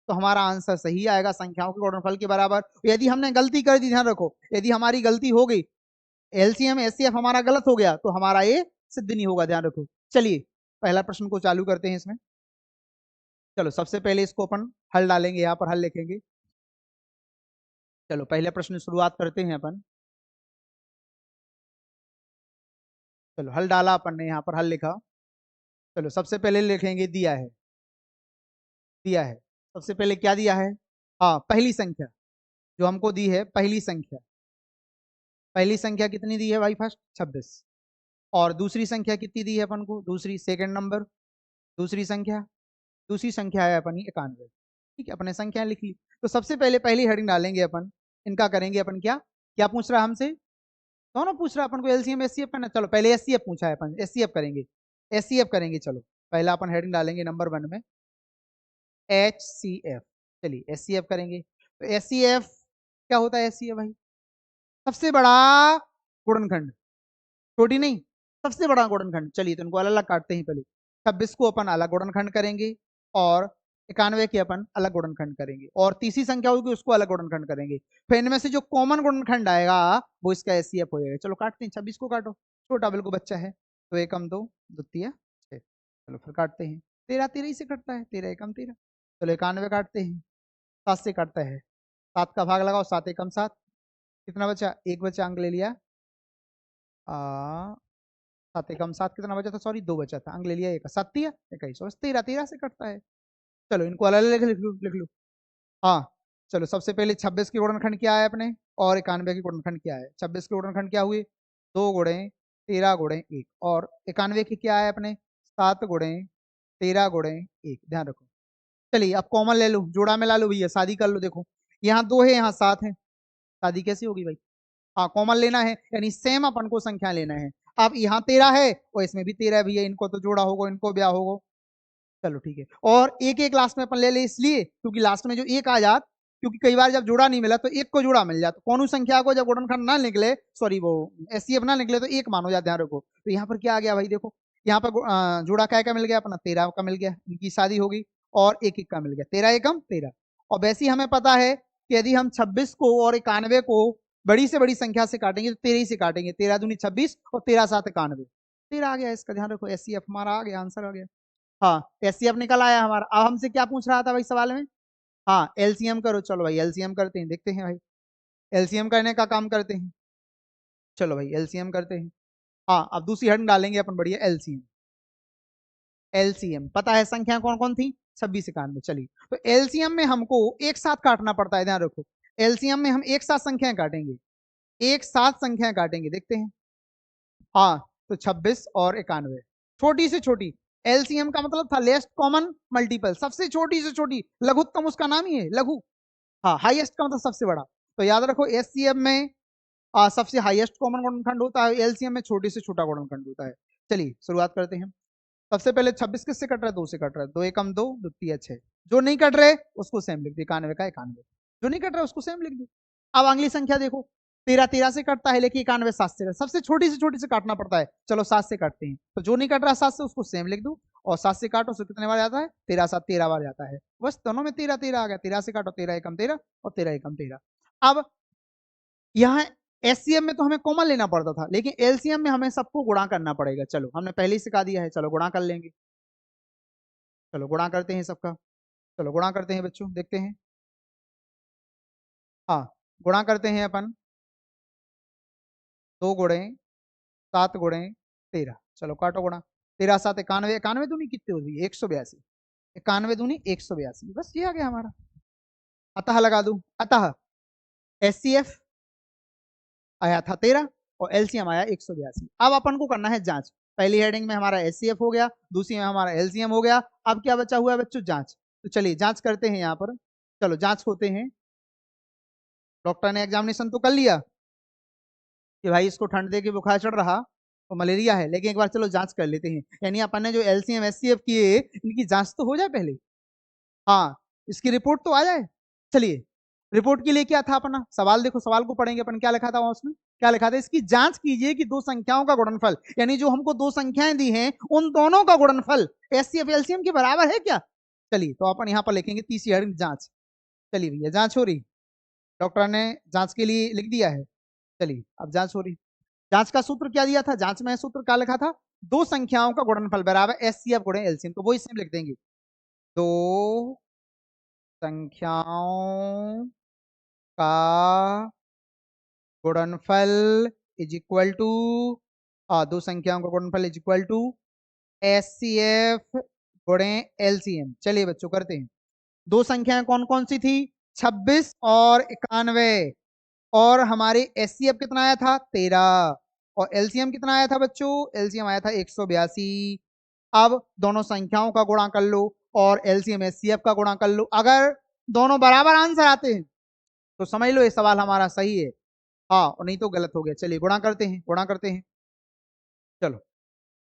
तो हमारा आंसर सही आएगा, संख्याओं के गुणनफल के बराबर। यदि हमने गलती कर दी, ध्यान रखो, यदि हमारी गलती हो गई, एलसीएम एचसीएफ हमारा गलत हो गया, तो हमारा ये सिद्ध नहीं होगा, ध्यान रखो। चलिए पहला प्रश्न को चालू करते हैं इसमें। चलो सबसे पहले इसको अपन हल डालेंगे, यहाँ पर हल लिखेंगे। चलो पहले प्रश्न शुरुआत करते हैं अपन। चलो हल डाला अपन ने, यहाँ पर हल लिखा। चलो सबसे पहले लिखेंगे दिया है, दिया है। सबसे पहले क्या दिया है? हाँ, पहली संख्या जो हमको दी है, पहली संख्या, पहली संख्या कितनी दी है भाई? फर्स्ट 26। और दूसरी संख्या कितनी दी है अपन को? दूसरी, सेकंड नंबर, दूसरी संख्या, दूसरी संख्या है अपनी 91। ठीक है, अपने संख्या लिख ली। तो सबसे पहले पहली हेडिंग डालेंगे अपन, इनका करेंगे अपन क्या, क्या पूछ रहा है हमसे? दोनों पूछ रहा है अपन को, एलसीएम एचसीएफ करना। चलो पहले एचसीएफ पूछा है अपन, एचसीएफ करेंगे, एचसीएफ करेंगे। चलो पहला अपन हेडिंग डालेंगे नंबर 1 में, HCF। चलिए HCF करेंगे। तो HCF क्या होता है? HCF भाई सबसे बड़ा गुणनखंड, छोटी नहीं, सबसे बड़ा गुणनखंड। चलिए तो इनको अलग अलग काटते हैं। पहले 26 को अपन अलग गुणनखंड करेंगे, और 91 के अपन अलग गुणनखंड करेंगे, और तीसरी संख्या होगी उसको अलग गुणनखंड करेंगे। फिर इनमें से जो कॉमन गुणनखंड आएगा वो इसका HCF हो जाएगा। चलो काटते हैं, 26 को काटो, छोटा बिल्कुल बच्चा है, तो एकम 2, द्वितीय 6। चलो फिर काटते हैं, 13 13 ही से कटता है, 13 एकम 13। चलो 91 काटते हैं, 7 से काटता है, 7 का भाग लगाओ, 7 एकम 7, कितना बचा? एक बचा, अंक ले लिया। 7 एकम 7 कितना बचा था? सॉरी 2 बचा था, अंक ले लिया, एक 7 दिया 21, बस 13 13 से कटता है। चलो इनको अलग अलग लिख लूँ। हाँ, चलो सबसे पहले 26 के गुणनखंड क्या है अपने, और 91 के गुणनखंड क्या है? 26 के गुणनखंड क्या हुए? 2 गुणे 13 गुणे 1, और 91 के क्या है अपने? 7 गुणे 13 गुणे 1, ध्यान रखो। चलिए अब कॉमन ले लो, जोड़ा में ला लो भैया, शादी कर लो। देखो यहाँ 2 है, यहाँ 7 है, शादी कैसी होगी भाई? हाँ कॉमन लेना है, यानी सेम अपन को संख्या लेना है। अब यहाँ 13 है और इसमें भी 13 है भैया, इनको तो जोड़ा होगा, इनको ब्याह होगा। चलो ठीक है, और एक एक लास्ट में अपन ले ले इसलिए क्योंकि लास्ट में जो एक आ जात, क्योंकि कई बार जब जोड़ा नहीं मिला तो एक को जोड़ा मिल जाता, कौन संख्या को जब गुणनखंड ना निकले, सॉरी वो एचसीएफ ना निकले तो एक मानो जाए, ध्यान रखो। तो यहाँ पर क्या आ गया भाई, देखो यहाँ पर जोड़ा क्या का मिल गया अपना, 13 का मिल गया, इनकी शादी होगी और एक एक का मिल गया, 13 एकम 13। और वैसे ही हमें पता है कि यदि हम 26 को और 91 को बड़ी से बड़ी संख्या से काटेंगे तो 13 ही से काटेंगे, 13 दूनी 26 और 13 7 91, 13 आ गया, इसका ध्यान रखो, एचसीएफ हमारा आ गया, आंसर आ गया। हाँ एचसीएफ निकल आया हमारा। अब हमसे क्या पूछ रहा था भाई सवाल में, हाँ एलसीएम करो, चलो भाई एलसीएम करते हैं, देखते हैं भाई एलसीएम करने का काम करते हैं, चलो भाई एलसीएम करते हैं। हाँ अब दूसरी हेडिंग डालेंगे अपन बढ़िया, एलसीएम। एलसीएम पता है संख्या कौन कौन थी, 26 91, चलिए तो एलसीएम में हमको एक साथ काटना पड़ता है, ध्यान रखो, एलसीएम में हम एक साथ संख्याएं काटेंगे, एक साथ संख्याएं काटेंगे, देखते हैं। हाँ तो 26 और 91, छोटी से छोटी, एलसीएम का मतलब था लेस्ट कॉमन मल्टीपल, सबसे छोटी से छोटी, लघुत्तम उसका नाम ही है लघु। हाँ हाईएस्ट का मतलब सबसे बड़ा। तो याद रखो एचसीएफ में सबसे हाईएस्ट कॉमन गुणनखंड होता है, एलसीएम में छोटे से छोटा गुणनखंड होता है। चलिए शुरुआत करते हैं। सबसे पहले 26 किससे कट रहा है, 2 से कट रहा है, 2 एकम 2, 2 तिया 6, जो नहीं कट रहे उसको सेम लिख दो, 91 का 91, जो नहीं कट रहा उसको सेम लिख दो। अब अगली संख्या देखो, 13 13 से कटता है लेकिन 91 7 से छोटी से काटना पड़ता है, चलो 7 से काटते हैं, तो जो नहीं कट रहा 7 से उसको सेम लिख दो, और 7 से काटो तो कितने बार जाता है, 13 7 13 बार जाता है, बस दोनों में 13 13 आ गया, 13 से काटो 13 एकम 13 और 13 एकम 13। अब यहाँ एचसीएम में तो हमें कॉमन लेना पड़ता था, लेकिन एलसीएम में हमें सबको गुणा करना पड़ेगा, चलो हमने पहले ही सिखा दिया है, चलो गुणा कर लेंगे, चलो गुणा करते हैं सबका, चलो गुणा करते हैं बच्चों, देखते हैं। हाँ गुणा करते हैं अपन, 2 गुणे 7 गुणे 13, चलो काटो गुणा, 13 7 91, 91 दूनी कितनी होती है, 182, 91 दूनी 182, बस ये आ गया हमारा। अतः लगा दू, अतः एचसीएफ आया था 13 और एलसीएम आया 182। अब अपन को करना है जांच, पहली हेडिंग में हमारा एचसीएफ हो गया, दूसरी में हमारा एलसीएम हो गया, अब क्या बचा हुआ है बच्चों, जांच। तो चलिए जांच करते हैं यहाँ पर, चलो जांच होते हैं। डॉक्टर ने एग्जामिनेशन तो कर लिया कि भाई इसको ठंड दे के बुखार चढ़ रहा तो मलेरिया है, लेकिन एक बार चलो जांच कर लेते हैं, यानी अपन ने जो एलसीएम एचसीएफ किए इनकी जांच तो हो जाए पहले, हाँ इसकी रिपोर्ट तो आ जाए। चलिए रिपोर्ट के लिए क्या था अपना सवाल, देखो सवाल को पढ़ेंगे अपन, क्या लिखा था उसमें, क्या लिखा था, इसकी जांच कीजिए कि दो संख्याओं का गुणनफल, यानी जो हमको दो संख्याएं दी हैं उन दोनों का गुणनफल एचसीएफ एलसीएम के बराबर है क्या। चलिए तो अपन यहाँ पर लिखेंगे तीसरी हेडिंग जांच। चलिए भैया जांच हो रही, डॉक्टर ने जांच के लिए लिख दिया है, चलिए अब जांच हो रही। जांच का सूत्र क्या दिया था, जांच में सूत्र क्या लिखा था, दो संख्याओं का गुणनफल बराबर एचसीएफ गुणे एलसीएम, तो वो इसमें लिख देंगे, दो संख्याओं का गुणनफल इज इक्वल टू, दो संख्याओं का गुणनफल इज इक्वल टू एचसीएफ गुणे एलसीएम। चलिए बच्चों करते हैं, दो संख्याएं कौन कौन सी थी, 26 और 91, और हमारे एचसीएफ कितना आया था 13, और एलसीएम कितना आया था बच्चों, एलसीएम आया था 182। अब दोनों संख्याओं का गुणा कर लो और एलसीएम एचसीएफ का गुणा कर लो, अगर दोनों बराबर आंसर आते हैं तो समझ लो ये सवाल हमारा सही है, हाँ और नहीं तो गलत हो गया। चलिए गुणा करते हैं, गुणा करते हैं, चलो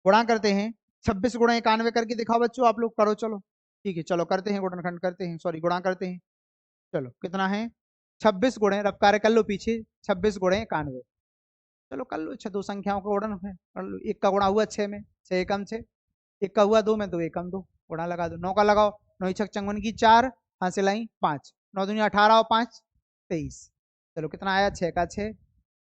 गुणा करते हैं, 26 गुणा 91 करके दिखाओ बच्चों, आप लोग करो, चलो ठीक है, चलो करते हैं गुणनखंड करते हैं, सॉरी गुणा करते हैं। चलो कितना है, 26 गुणे, रफ कार्य कर लो पीछे, 26 गुणे 91, चलो कर लो, दो संख्याओं का गुणन है कर लो, एक का गुणा हुआ 6 में, 6 एकम 6, एक का हुआ 2 में, 2 एकम 2, गुणा लगा दो, 9 का लगाओ, 9 छक चंगवन की 4, हासिल आई 5, 9 दुनिया 18 और 5 23, चलो कितना आया, 6 का 6,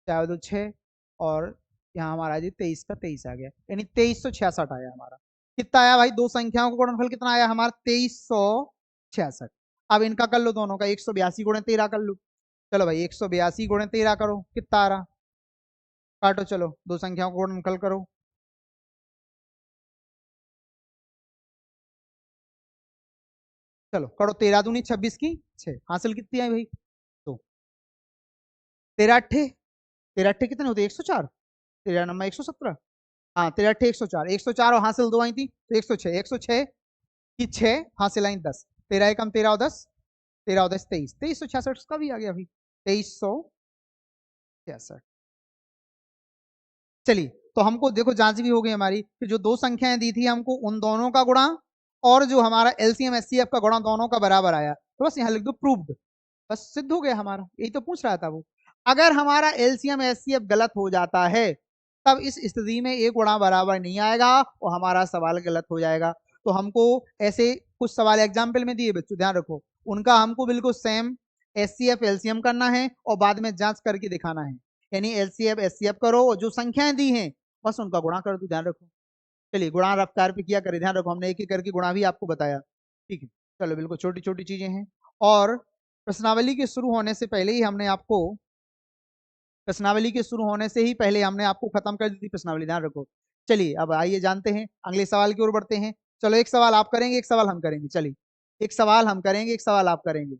4 2 6, और यहाँ हमारा जी 23 का 23 आ गया, यानी 2366 आया हमारा। कितना आया भाई, दो संख्याओं का गुणनफल कितना आया हमारा, 2366। अब इनका कर लो दोनों का, 182 गुणे 13 कर लो, चलो भाई 182 गुणे 13 करो, कितना आ रहा, काटो, चलो दो संख्याओं को गुणनफल करो, चलो करो, 13 दूनी 26 की 6, हासिल कितनी आई भाई, तो 13 अट्ठे, 13 अट्ठे कितने होते, 104, 13 नंबर 117, हाँ 13 अट्ठे 104, 104 और हासिल 2 आई थी तो 106, 106 की 6, हासिल आई 10, 13 एकम 13 और 10, 13 और 10 23, 2366 का भी आ गया भाई, 2366, 66। चलिए, तो हमको देखो जांच भी हो गई हमारी कि जो दो संख्याएं दी थी हमको उन दोनों का गुणा और जो हमारा एलसीएम एचसीएफ का गुणा दोनों का बराबर आया, तो बस यहाँ लिख दो प्रूव्ड, बस सिद्ध हो गया हमारा। यही तो पूछ रहा था वो। अगर हमारा एलसीएम एचसीएफ गलत हो जाता है तब इस स्थिति में एक गुणा बराबर नहीं आएगा और हमारा सवाल गलत हो जाएगा। तो हमको ऐसे कुछ सवाल एग्जाम्पल में दिए बच्चों, ध्यान रखो, उनका हमको बिल्कुल सेम एचसीएफ एलसीएम करना है और बाद में जांच करके दिखाना है। यानी एलसीएफ एचसीएफ करो और जो संख्याएं दी हैं बस उनका गुणा कर दो, ध्यान रखो। चलिए, गुणा रफ्तार पे किया करें, ध्यान रखो, हमने एक एक करके गुणा भी आपको बताया, ठीक है। चलो, बिल्कुल छोटी छोटी चीजें हैं। और प्रश्नावली के शुरू होने से पहले ही हमने आपको प्रश्नावली के शुरू होने से ही पहले हमने आपको खत्म कर दी थी प्रश्नावली, ध्यान रखो। चलिए, अब आइए जानते हैं, अगले सवाल की ओर बढ़ते हैं। चलो, एक सवाल आप करेंगे, एक सवाल हम करेंगे। चलिए, एक सवाल हम करेंगे, एक सवाल आप करेंगे,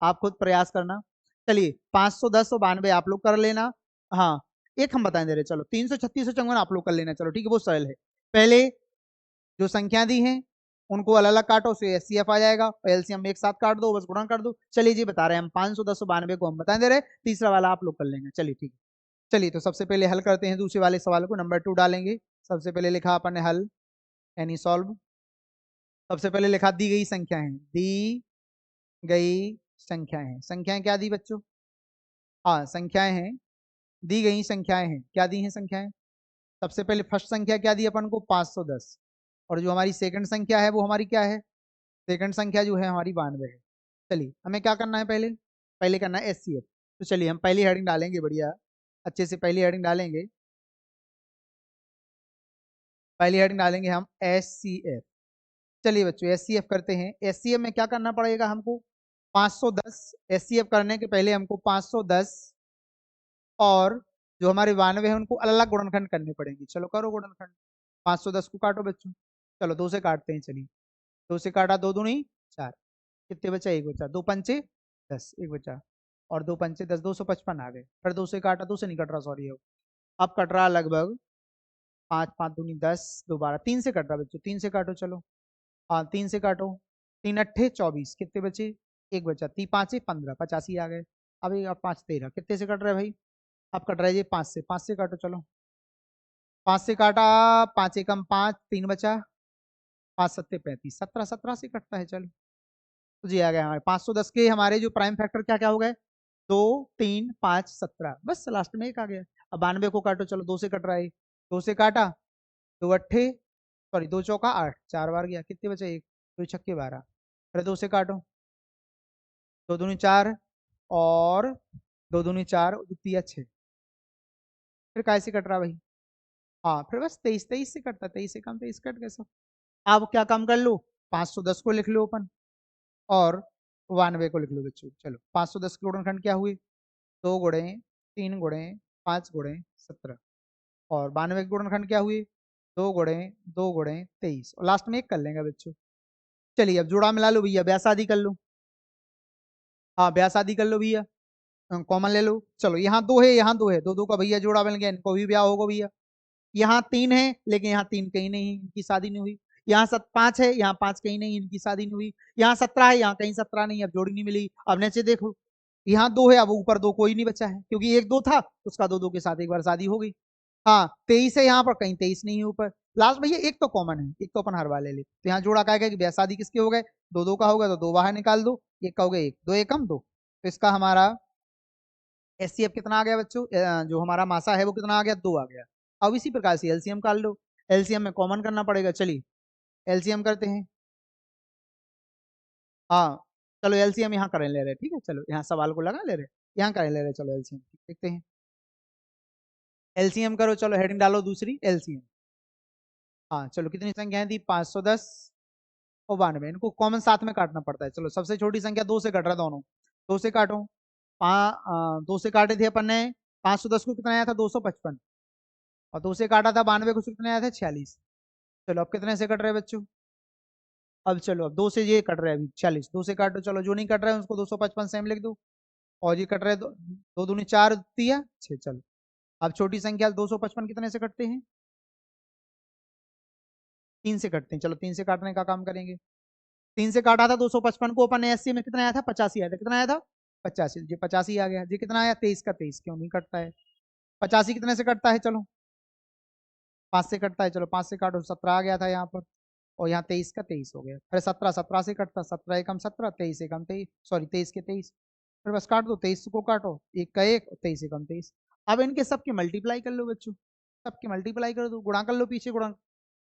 आप खुद प्रयास करना। चलिए, 510 और 92 आप लोग कर लेना। हाँ, एक हम बताएं दे रहे, चलो 336 और 54 आप लोग कर लेना। चलो ठीक है, बहुत सरल है। पहले जो संख्या दी है उनको अलग अलग काटो, उससे एचसीएफ आ जाएगा और एलसीएम एक साथ काट दो, बस गुणा कर दो। चलिए जी, बता रहे हैं हम 510 और 92 को हम बताएं दे रहे, तीसरा वाला आप लोग कर लेंगे। चलिए ठीक है। चलिए, तो सबसे पहले हल करते हैं दूसरे वाले सवाल को, नंबर 2 डालेंगे। सबसे पहले लिखा अपन ने हल, यानी सॉल्व। सबसे पहले लिखा दी गई संख्याएं, दी गई संख्याएं, संख्याएं क्या दी बच्चों? हाँ, संख्याएं हैं, दी गई संख्याएं हैं। क्या दी हैं संख्याएं? सबसे पहले फर्स्ट संख्या क्या दी अपन को? 510। और जो हमारी सेकंड संख्या है वो हमारी क्या है? सेकंड संख्या जो है हमारी 92 है। चलिए, हमें क्या करना है? पहले पहले करना है एचसीएफ। तो चलिए, हम पहली हेडिंग डालेंगे, बढ़िया अच्छे से पहली हेडिंग डालेंगे। पहली हेडिंग डालेंगे हम एचसीएफ। चलिए बच्चों, एचसीएफ करते हैं। एचसीएफ में क्या करना पड़ेगा हमको? 510। एचसीएफ करने के पहले हमको 510 और जो हमारे 92 है उनको अलग अलग गुणनखंड करने पड़ेंगे। चलो करो गुणनखंड। 510 को काटो बच्चों। चलो, दो से काटते हैं। चलिए, दो से काटा, दो दूनी 4, कितने बचा? एक बचा। दो पंचे 10, एक बचा, और दो पंचे 10, 255 आ गए। फिर दो से काटा, दो से नहीं कट रहा, सॉरी। अब कट रहा लगभग 5, 5 दूनी 10, दो 12, 3 से कट रहा बच्चों, 3 से काटो। चलो, हाँ 3 से काटो, 3 अट्ठे 24, कितने बचे? एक बचा। 3 5 15, 85 आ गए। अब एक, अब 5 13, कितने से कट रहे भाई? अब कट रहा है ये 5 से, 5 से काटो। चलो, 5 से काटा, 5 एकम 5, 3 बचा, 5 सत्ते 35, 17, 17 से कटता है। चलो, तो जी आ गया हमारे 510 के हमारे जो प्राइम फैक्टर क्या क्या हो गए? 2 3 5 17, बस लास्ट में एक आ गया। अब 92 को काटो। चलो, 2 से कट रहा है, 2 से काटा, दो अट्ठे, सॉरी, 2 चौका 8, 4 बार गया, कितने बचे? एक, 2 छक्के 12। फिर 2 से काटो, 2 दूनी 4 और 2 दूनी 4, द्वितीय 6। फिर काय से कट रहा भाई? हाँ, फिर बस 23 23 से कटता, 23 से कम 23 कट गए सब। अब क्या कम कर लो? 510 को लिख लो अपन और 92 को लिख लो बच्चों। चलो, 510 के गुणनखंड क्या हुए? 2 गुणे 3 गुणे 5 गुणे 17, और 92 के गुणनखंड क्या हुए? 2 गुणे 2 गुणे 23, और लास्ट में एक कर लेंगे बच्चों। चलिए, अब जोड़ा मिला लो भैया, ब्याह शादी कर लो। हाँ, ब्याह शादी कर लो भैया, कॉमन ले लो। चलो, यहाँ 2 है, यहाँ 2 है, दो दो का भैया जोड़ा मिल गया, इनको भी ब्याह होगा भैया। यहाँ 3 है, लेकिन यहाँ 3 कहीं नहीं है, इनकी शादी नहीं हुई। यहाँ 5 है, यहाँ 5 कहीं नहीं, इनकी शादी नहीं हुई। यहाँ 17 है, यहाँ कहीं 17 नहीं, अब जोड़ी नहीं मिली। अब नीचे देखो, यहाँ 2 है, अब ऊपर 2 कोई नहीं बचा है, क्योंकि एक 2 था, उसका 2 2 के साथ एक बार शादी हो गई। हाँ, 23 है यहाँ पर, कहीं 23 नहीं है ऊपर। लास्ट भैया एक तो कॉमन है, एक तो अपन हर वाले ले, तो यहाँ जोड़ा क्या कि ब्याह शादी किसके हो गए? 2 2 का होगा, तो 2 बाहर निकाल दो, एक का हो गया, एक, 2 एकम 2। तो इसका हमारा एचसीएफ कितना आ गया बच्चों? जो हमारा मासा है वो कितना आ गया? 2 आ गया। अब इसी प्रकार से एलसीएम कर लो, एलसीएम में कॉमन करना पड़ेगा। चलिए, एलसीएम करते हैं। हाँ, चलो एलसीएम यहाँ करें ले रहे, ठीक है। चलो, यहाँ सवाल को लगा ले रहे, यहाँ करें ले रहे। चलो, एलसीएम देखते हैं। एलसीएम करो, चलो हेडिंग डालो दूसरी, एलसीएम। हाँ, चलो, कितनी संख्याएं थी? 510 और 92, इनको कॉमन साथ में काटना पड़ता है। चलो, सबसे छोटी संख्या 2 से कट रहा है दोनों, 2 से काटो। 2 से काटे थे अपन ने, 510 को कितना आया था? 255, और 2 से काटा था 92 को, कितने आया था? 46। चलो, अब कितने से कट रहे हैं बच्चों? अब चलो, अब 2 से ये कट रहे हैं अभी 46, 2 से काटो। चलो, जो नहीं कट रहे हैं उसको 255 सेम लिख दो, और ये कट रहे हैं 2 दूनी 4, दिया 6। चलो, अब छोटी संख्या 255 कितने से कटते हैं? 3 से कटते हैं। चलो, 3 से काटने का काम करेंगे। 3 से काटा था 255 को अपन ने, 80 में कितना आया था? 85 आया था। कितना आया था? 85, ये 85 आ गया। ये कितना आया? 23 का 23, क्यों नहीं कटता है? 85 कितने से कटता है, चलो 5 से कटता है, चलो 5 से काटो, 17 आ गया था यहाँ पर, और यहाँ 23 का 23 हो गया। फिर 17, 17 से कटता, 17 एकम 17, 23 एकम 23, सॉरी 23 के 23, फिर बस काट दो, 23 को काटो, एक का एक, 23 एकम 23। अब इनके सबके मल्टीप्लाई कर लो बच्चों, सबके मल्टीप्लाई कर दो, गुणा कर लो, पीछे गुणा,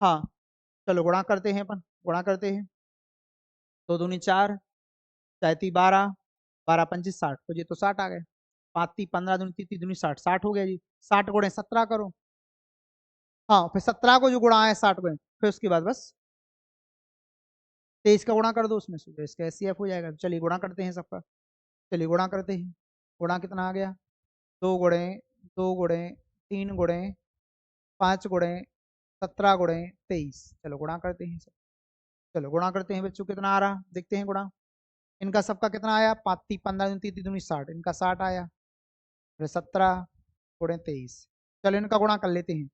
हाँ चलो गुणा करते हैं, अपन गुणा करते हैं। 2 दूनी 4, 4 ती 12, 12 पंची 60, तो ये तो 60 आ गए। 5 ती 15, दूनी 3 दूनी 60, 60 हो गया जी। 60 गुणे 17 करो, हाँ फिर 17 को जो गुणा है 60 में, फिर उसके बाद बस 23 का गुणा कर दो उसमें से, तो इसका एचसीएफ हो जाएगा। चलिए गुणा करते हैं सबका, चलिए गुणा करते हैं। गुणा कितना आ गया, 2 गुणे 3 गुणे 5 गुणे 17 गुणे 23, चलो गुणा करते हैं सब। चलो गुणा करते हैं बच्चों, कितना आ रहा देखते हैं गुणा। इनका सबका कितना आया, 5 15 3 दूनी 60, इनका 60 आया, फिर 17 गुणे 23। चलो इनका गुणा कर लेते हैं,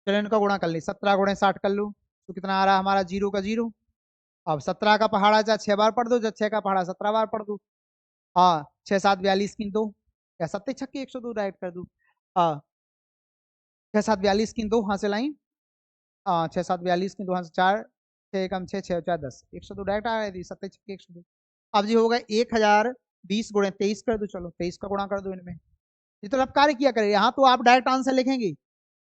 चलो इनका गुणा कर ले, 17 गुणे 60 कर लो, तो कितना आ रहा हमारा, 0 का 0। अब 17 का पहाड़ा चाहे 6 बार पढ़ दो, जब 6 का पहाड़ा 17 बार पढ़ दो। हाँ 6 7 42 की 2, या 7 छक्के 102 डायरेक्ट कर दू। हाँ 6 7 42 की 2 हाथ से लाई, हाँ 6 7 42 की 2 हाथ से 4, 6 कम 6 6 4 10, 102 डायरेक्ट आ रही थी, 7 छक्के 102। अब जी होगा 1020 गुणे 23 कर दो, चलो 23 का गुणा कर दो इनमें। ये तो अब कार्य किया करें, यहाँ तो आप डायरेक्ट आंसर लिखेंगे,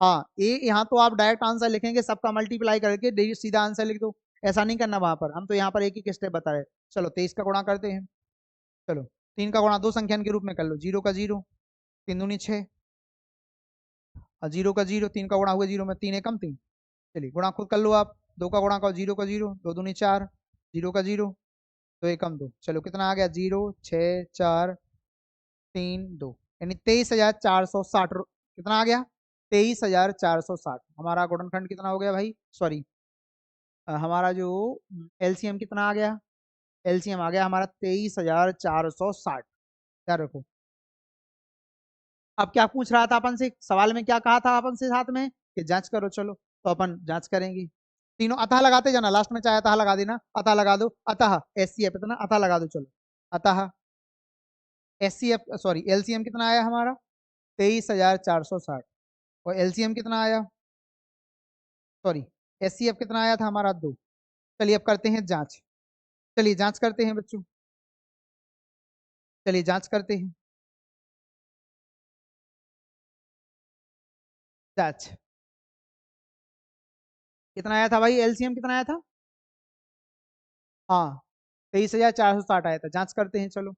हाँ ये यहाँ तो आप डायरेक्ट आंसर लिखेंगे, सबका मल्टीप्लाई करके सीधा आंसर लिख दो, ऐसा नहीं करना वहां पर, हम तो यहाँ पर एक एक स्टेप बता रहे हैं। चलो 23 का गुणा करते हैं, चलो 3 का गुणा दो संख्या के रूप में कर लो, 0 का 0, 3 दूनी 6, और 0 का 0, 3 का गुणा हुआ 0 में, 3 एकम 3, चलिए गुणा खुद कर लो आप। 2 का गुणा करो, 0 का 0, 2 दूनी 4, 0 का 0, 2 एकम 2, चलो कितना आ गया, 0 6 4 3 2, यानी 23,460, कितना आ गया, 23,460। हमारा गुणनखंड कितना हो गया भाई, सॉरी हमारा जो एलसीएम कितना आ गया, एलसीएम आ गया हमारा 23,460। याद रखो। अब क्या पूछ रहा था अपन से, सवाल में क्या कहा था अपन से साथ में, कि जांच करो, चलो तो अपन जांच करेंगे। तीनों अतः लगाते जाना, लास्ट में चाहे अतः लगा देना, अतः लगा दो, अतः एससीएफ इतना, अतः लगा दो, चलो अतः एससीएफ सॉरी एलसीएम कितना आया हमारा, 23,460, और एलसीएम कितना आया, सॉरी एससीएफ कितना आया था हमारा, 2। चलिए अब करते हैं जांच, चलिए जांच करते हैं बच्चों, चलिए जांच करते हैं, जांच कितना आया था भाई, एलसीएम कितना आया था, हाँ 23,460 आया था। जांच करते हैं, चलो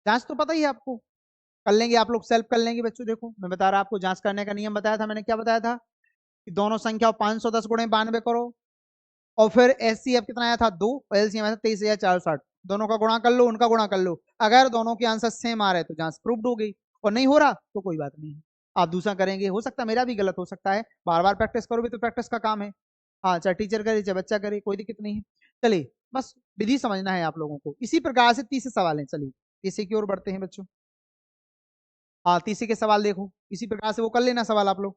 जांच तो पता ही है आपको, कर लेंगे आप लोग, सेल्फ कर लेंगे बच्चों। देखो मैं बता रहा आपको, जांच करने का नियम बताया था मैंने, क्या बताया था कि दोनों संख्या 510 गुणे 92 करो, और फिर एचसीएफ कितना आया था, 2, और एलसीएम आया था 23,460, दोनों का गुणा कर लो, उनका गुणा कर लो, अगर दोनों के आंसर सेम आ रहे तो जांच प्रूव्ड हो गई, और नहीं हो रहा तो कोई बात नहीं, आप दूसरा करेंगे, हो सकता है मेरा भी गलत हो सकता है, बार बार प्रैक्टिस करोगे तो प्रैक्टिस का काम है, हाँ चाहे टीचर करे चाहे बच्चा करे, कोई दिक्कत नहीं है। चलिए बस विधि समझना है आप लोगों को। इसी प्रकार से तीसरे सवाल है, चलिए तीसरे की ओर बढ़ते हैं बच्चों। हाँ तीसरे के सवाल देखो, इसी प्रकार से वो कर लेना सवाल आप लोग।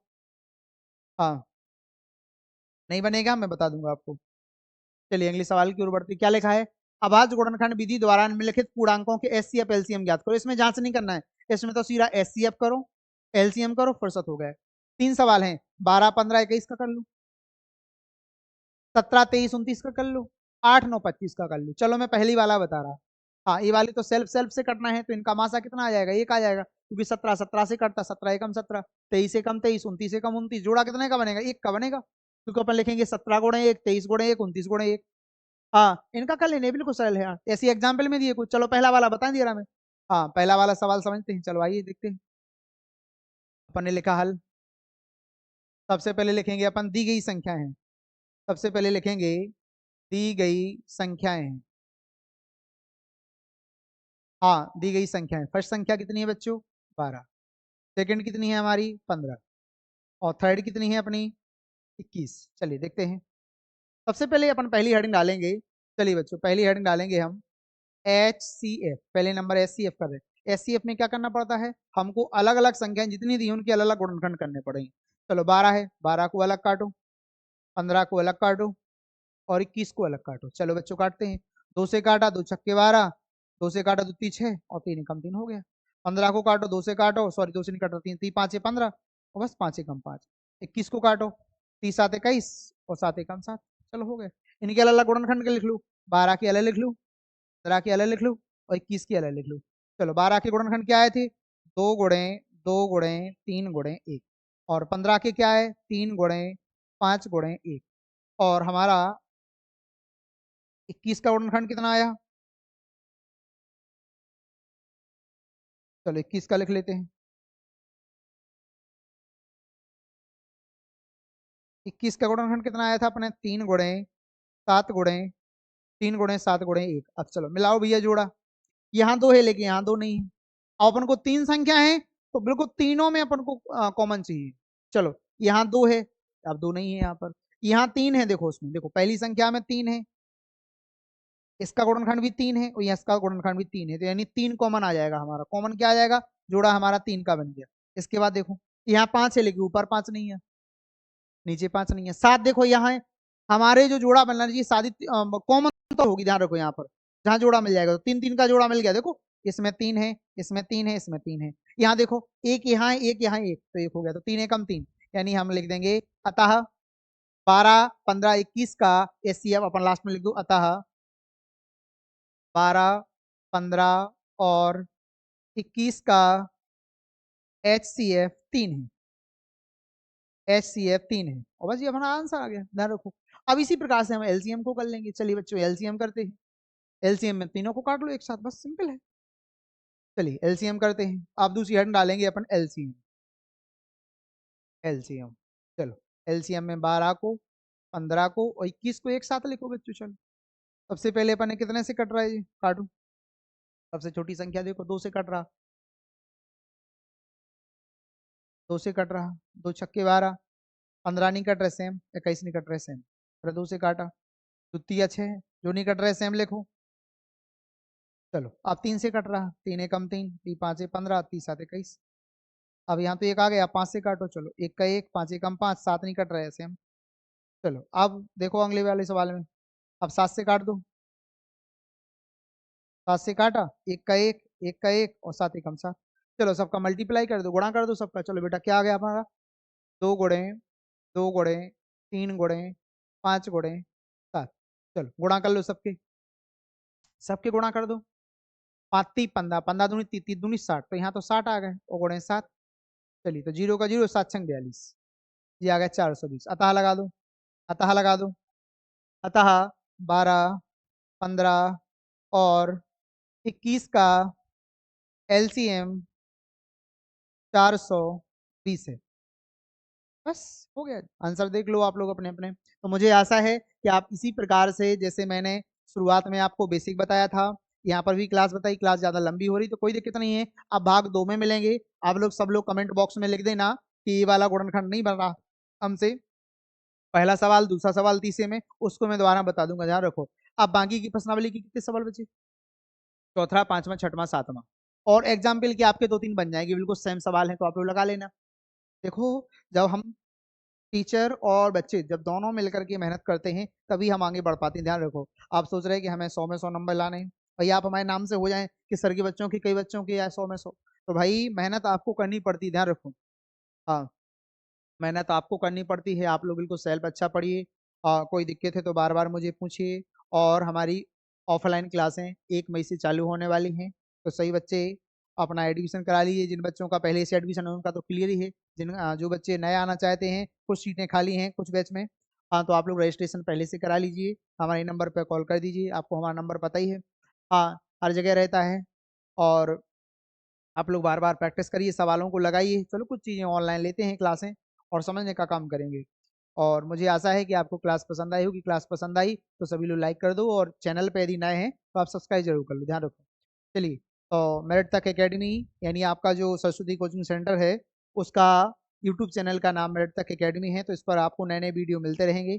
हाँ नहीं बनेगा मैं बता दूंगा आपको। चलिए अगले सवाल की ओर बढ़ते, क्या लिखा है, अभाज्य गुणनखंड विधि द्वारा निम्नलिखित पूर्णांकों के एचसीएफ एलसीएम ज्ञात करो। इसमें जांच नहीं करना है, इसमें तो सीधा एचसीएफ करो, एलसीएम करो, फुर्सत हो गया। 3 सवाल हैं, 12 15 21 का कर लो, 17 23 29 का कर लो, 8 9 25 का कर लो। चलो मैं पहली वाला बता रहा, हाँ ये वाली तो सेल्फ सेल्फ से कटना है, तो इनका मासा कितना आ जाएगा, एक आ जाएगा, क्योंकि 17 17 से कटता, 17 एकम 17, 23 एकम 23, 29 एकम 29, जोड़ा कितने का बनेगा, एक का बनेगा, क्योंकि अपन लिखेंगे 17 गुणे 1, 23 गुणे 1, 29 गुणे 1। हाँ इनका कर लेने, बिल्कुल सरल है यार, ऐसी एग्जाम्पल में दिए कुछ। चलो पहला वाला बता दिया रहा मैं, हाँ पहला वाला सवाल समझते हैं, चलो आइए देखते हैं। अपन ने लिखा हल, सबसे पहले लिखेंगे अपन दी गई संख्या है, सबसे पहले लिखेंगे दी गई संख्याएं हैं, हाँ दी गई संख्याएं। फर्स्ट संख्या कितनी है बच्चों, 12, सेकंड कितनी है हमारी, 15, और थर्ड कितनी है अपनी, 21। चलिए देखते हैं, सबसे पहले अपन पहली हेडिंग डालेंगे, चलिए बच्चों पहली हेडिंग डालेंगे हम एच सी एफ, पहले नंबर एच सी एफ कर रहे हैं। एच सी एफ में क्या करना पड़ता है हमको, अलग अलग संख्याएं जितनी दी उनकी अलग अलग गुणनखंड करने पड़ेंगे। चलो 12 है, 12 को अलग काटो, 15 को अलग काटो, और 21 को अलग काटो। चलो बच्चों काटते हैं, 2 से काटा, 2 छक्के 12, 2 से काटा 2 तीन 6, और 3 एकम 3 हो गया। 15 को काटो, 2 से काटो, सॉरी 2 से नहीं काटो, 3 3 5 15, और बस 5 कम 5। 21 को काटो, 30 7 21, और 7 कम 7। चलो हो गए। इनके अलग अलग गुणनखंड के लिख लूँ, 12 की अलग लिख लूँ, 15 की अलग लिख लूँ, और 21 की अलग लिख लूँ। चलो 12 के गुणनखंड क्या आए थे? 2 गुणे 2 गुणे 3 गुणे 1। और 15 के क्या है? 3 गुणे 5 गुणे 1। और हमारा 21 का गुणनखंड कितना आया? चलो 21 का लिख लेते हैं। 21 का गुणनखंड कितना आया था अपने? 3 गुणे 7 गुणे 3 गुणे 7 गुणे 1। अब चलो मिलाओ भैया जोड़ा। यहाँ 2 है लेकिन यहाँ 2 नहीं है। अब अपन को 3 संख्या है तो बिल्कुल तीनों में अपन को कॉमन चाहिए। चलो यहाँ 2 है, अब 2 नहीं है यहाँ पर। यहाँ 3 है, देखो उसमें, देखो पहली संख्या में 3 है, इसका गुणनखंड भी 3 है, और यहाँ इसका गुणनखंड भी 3 है, तो यानी 3 कॉमन आ जाएगा हमारा। कॉमन क्या आ जाएगा? जोड़ा हमारा 3 का बन गया। इसके बाद देखो यहाँ 5 है लेकिन ऊपर 5 नहीं है, नीचे 5 नहीं है। 7 देखो यहाँ है, हमारे जो जोड़ा बनना चाहिए शादी कॉमन तो होगी, ध्यान रखो यहाँ पर। जहां जोड़ा मिल जाएगा तो 3 3 का जोड़ा मिल गया, देखो इसमें 3 है, इसमें 3 है, इसमें 3 है। यहाँ देखो एक यहाँ है, एक यहाँ एक, तो एक हो गया, तो 3 एकम 3, यानी हम लिख देंगे अतः 12 15 21 का एचसीएफ अपन लास्ट में लिख दो, अतः 12 15 और 21 का एचसीएफ 3 है। एचसीएफ 3 है, और बस ये अपना आंसर आ गया, ध्यान रखो। अब इसी प्रकार से हम एलसीएम को कर लेंगे। चलिए बच्चों एलसीएम करते हैं। एलसीएम में तीनों को काट लो एक साथ, बस सिंपल है। चलिए एलसीएम करते हैं। आप दूसरी हेड डालेंगे अपन एलसीएम। एलसीएम चलो, एलसीएम में 12 को 15 को और 21 को एक साथ लिखो बच्चों। चलो सबसे पहले अपन ने कितने से कट रहा है, ये काटू। सबसे छोटी संख्या देखो 2 से कट रहा, 2 से कट रहा, 2 छक्के 12, 15 नहीं कट रहे सेम, 21 नहीं कट रहे सेम, फिर 2 से काटा, द्वितीय 6, जो नहीं कट रहे सेम लिखो। चलो अब 3 से कट रहा, 3 एकम 3, 3 5 15, 3 7 21। अब यहाँ तो एक आ गया, 5 से काटो, चलो 1 का 1, 5 एकम 5, 7 नहीं कट रहे हैं सेम। चलो अब देखो अगले वाले सवाल में, अब 7 से काट दो, 7 से काटा, 1 का 1, 1 का 1, और 7 एकम 7। चलो सबका मल्टीप्लाई कर दो, गुणा कर दो सबका। चलो बेटा क्या आ गया हमारा? 2 गुणे 2 गुणे 3 गुणे 5 गुणे 7। चलो गुणा कर लो सबके, सबके गुणा कर दो। 5 3 15, 15 दूनी 30, 30 दूनी 60, तो यहाँ तो 60 आ गए, और गुणे 7। चलिए तो 0 का 0, 7 छंग 42, ये आ गया 420। अतः लगा दो, अतः लगा दो, अतः 12 15 और 21 का एलसीएम 420 है। बस हो गया, आंसर देख लो आप लोग अपने अपने। तो मुझे आशा है कि आप इसी प्रकार से, जैसे मैंने शुरुआत में आपको बेसिक बताया था, यहाँ पर भी क्लास बताई, क्लास ज्यादा लंबी हो रही तो कोई दिक्कत नहीं है, अब भाग 2 में मिलेंगे। आप लोग सब लोग कमेंट बॉक्स में लिख देना कि ये वाला गुणनखंड नहीं बन रहा हमसे, पहला सवाल, दूसरा सवाल, तीसरे में उसको मैं दोबारा बता दूंगा, ध्यान रखो। अब बाकी की प्रश्नावली के कितने सवाल बचे? चौथा, पांचवा, छठवां, सातवां, और एग्जाम्पल के आपके 2 3 बन जाएंगे, बिल्कुल सेम सवाल है, तो आप लोग लगा लेना। देखो जब हम टीचर और बच्चे जब दोनों मिलकर के मेहनत करते हैं तभी हम आगे बढ़ पाते हैं, ध्यान रखो। आप सोच रहे हैं कि हमें 100 में 100 नंबर लाने हैं, भैया आप हमारे नाम से हो जाएं कि सर के बच्चों की, कई बच्चों की या 100 में 100, तो भाई मेहनत आपको करनी पड़ती है, ध्यान रखो। हाँ, मेहनत आपको करनी पड़ती है। आप लोग बिल्कुल सेल्फ अच्छा पढ़िए, कोई दिक्कत है तो बार बार मुझे पूछिए। और हमारी ऑफलाइन क्लासें 1 मई से चालू होने वाली हैं, तो सही बच्चे अपना एडमिशन करा लीजिए। जिन बच्चों का पहले से एडमिशन है उनका तो क्लियर ही है, जिन जो बच्चे नए आना चाहते हैं, कुछ सीटें खाली हैं कुछ बैच में, हाँ तो आप लोग रजिस्ट्रेशन पहले से करा लीजिए। हमारे नंबर पर कॉल कर दीजिए, आपको हमारा नंबर पता ही है, हाँ हर जगह रहता है। और आप लोग बार बार प्रैक्टिस करिए, सवालों को लगाइए। चलो कुछ चीज़ें ऑनलाइन लेते हैं क्लासें और समझने का काम करेंगे। और मुझे आशा है कि आपको क्लास पसंद आई होगी। क्लास पसंद आई तो सभी लोग लाइक कर दो, और चैनल पे यदि नए हैं तो आप सब्सक्राइब जरूर कर लो, ध्यान रखो। चलिए, तो मेरिट तक एकेडमी, यानी आपका जो सरस्वती कोचिंग सेंटर है, उसका यूट्यूब चैनल का नाम मेरिट तक एकेडमी है, तो इस पर आपको नए नए वीडियो मिलते रहेंगे।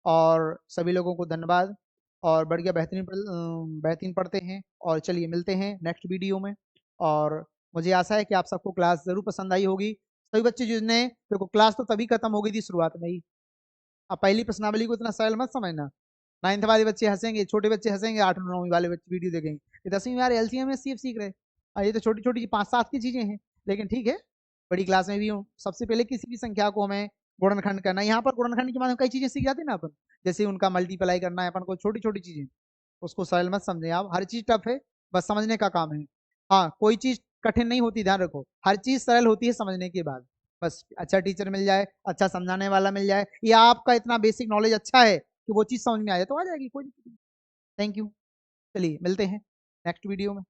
और सभी लोगों को धन्यवाद, और बढ़िया बेहतरीन बेहतरीन पढ़ते हैं। और चलिए मिलते हैं नेक्स्ट वीडियो में। और मुझे आशा है कि आप सबको क्लास जरूर पसंद आई होगी। सभी बच्चे जिसने, देखो क्लास तो तभी खत्म हो गई थी शुरुआत में ही, अब पहली प्रश्नावली को इतना सरल मत समझना। 9th वाले बच्चे हंसेंगे, छोटे बच्चे हंसेंगे, 8वीं 9वीं वाले बच्चे वीडियो देखेंगे, 10वीं वाले एलसीएम एससीएफ सीख रहे। ये तो छोटी छोटी 5-7 की चीजें हैं, लेकिन ठीक है, बड़ी क्लास में भी सबसे पहले किसी भी संख्या को हमें गुणनखंड करना है। यहाँ पर गुणनखंड के माध्यम कई चीजें सीख जाती है ना अपन, जैसे उनका मल्टीप्लाई करना है अपन को, छोटी छोटी चीजें, उसको सरल मत समझे आप, हर चीज टफ है, बस समझने का काम है। हाँ, कोई चीज कठिन नहीं होती, ध्यान रखो, हर चीज सरल होती है समझने के बाद। बस अच्छा टीचर मिल जाए, अच्छा समझाने वाला मिल जाए, या आपका इतना बेसिक नॉलेज अच्छा है कि वो चीज समझ में आ जाए, तो आ जाएगी, कोई। Thank you. चलिए मिलते हैं नेक्स्ट वीडियो में।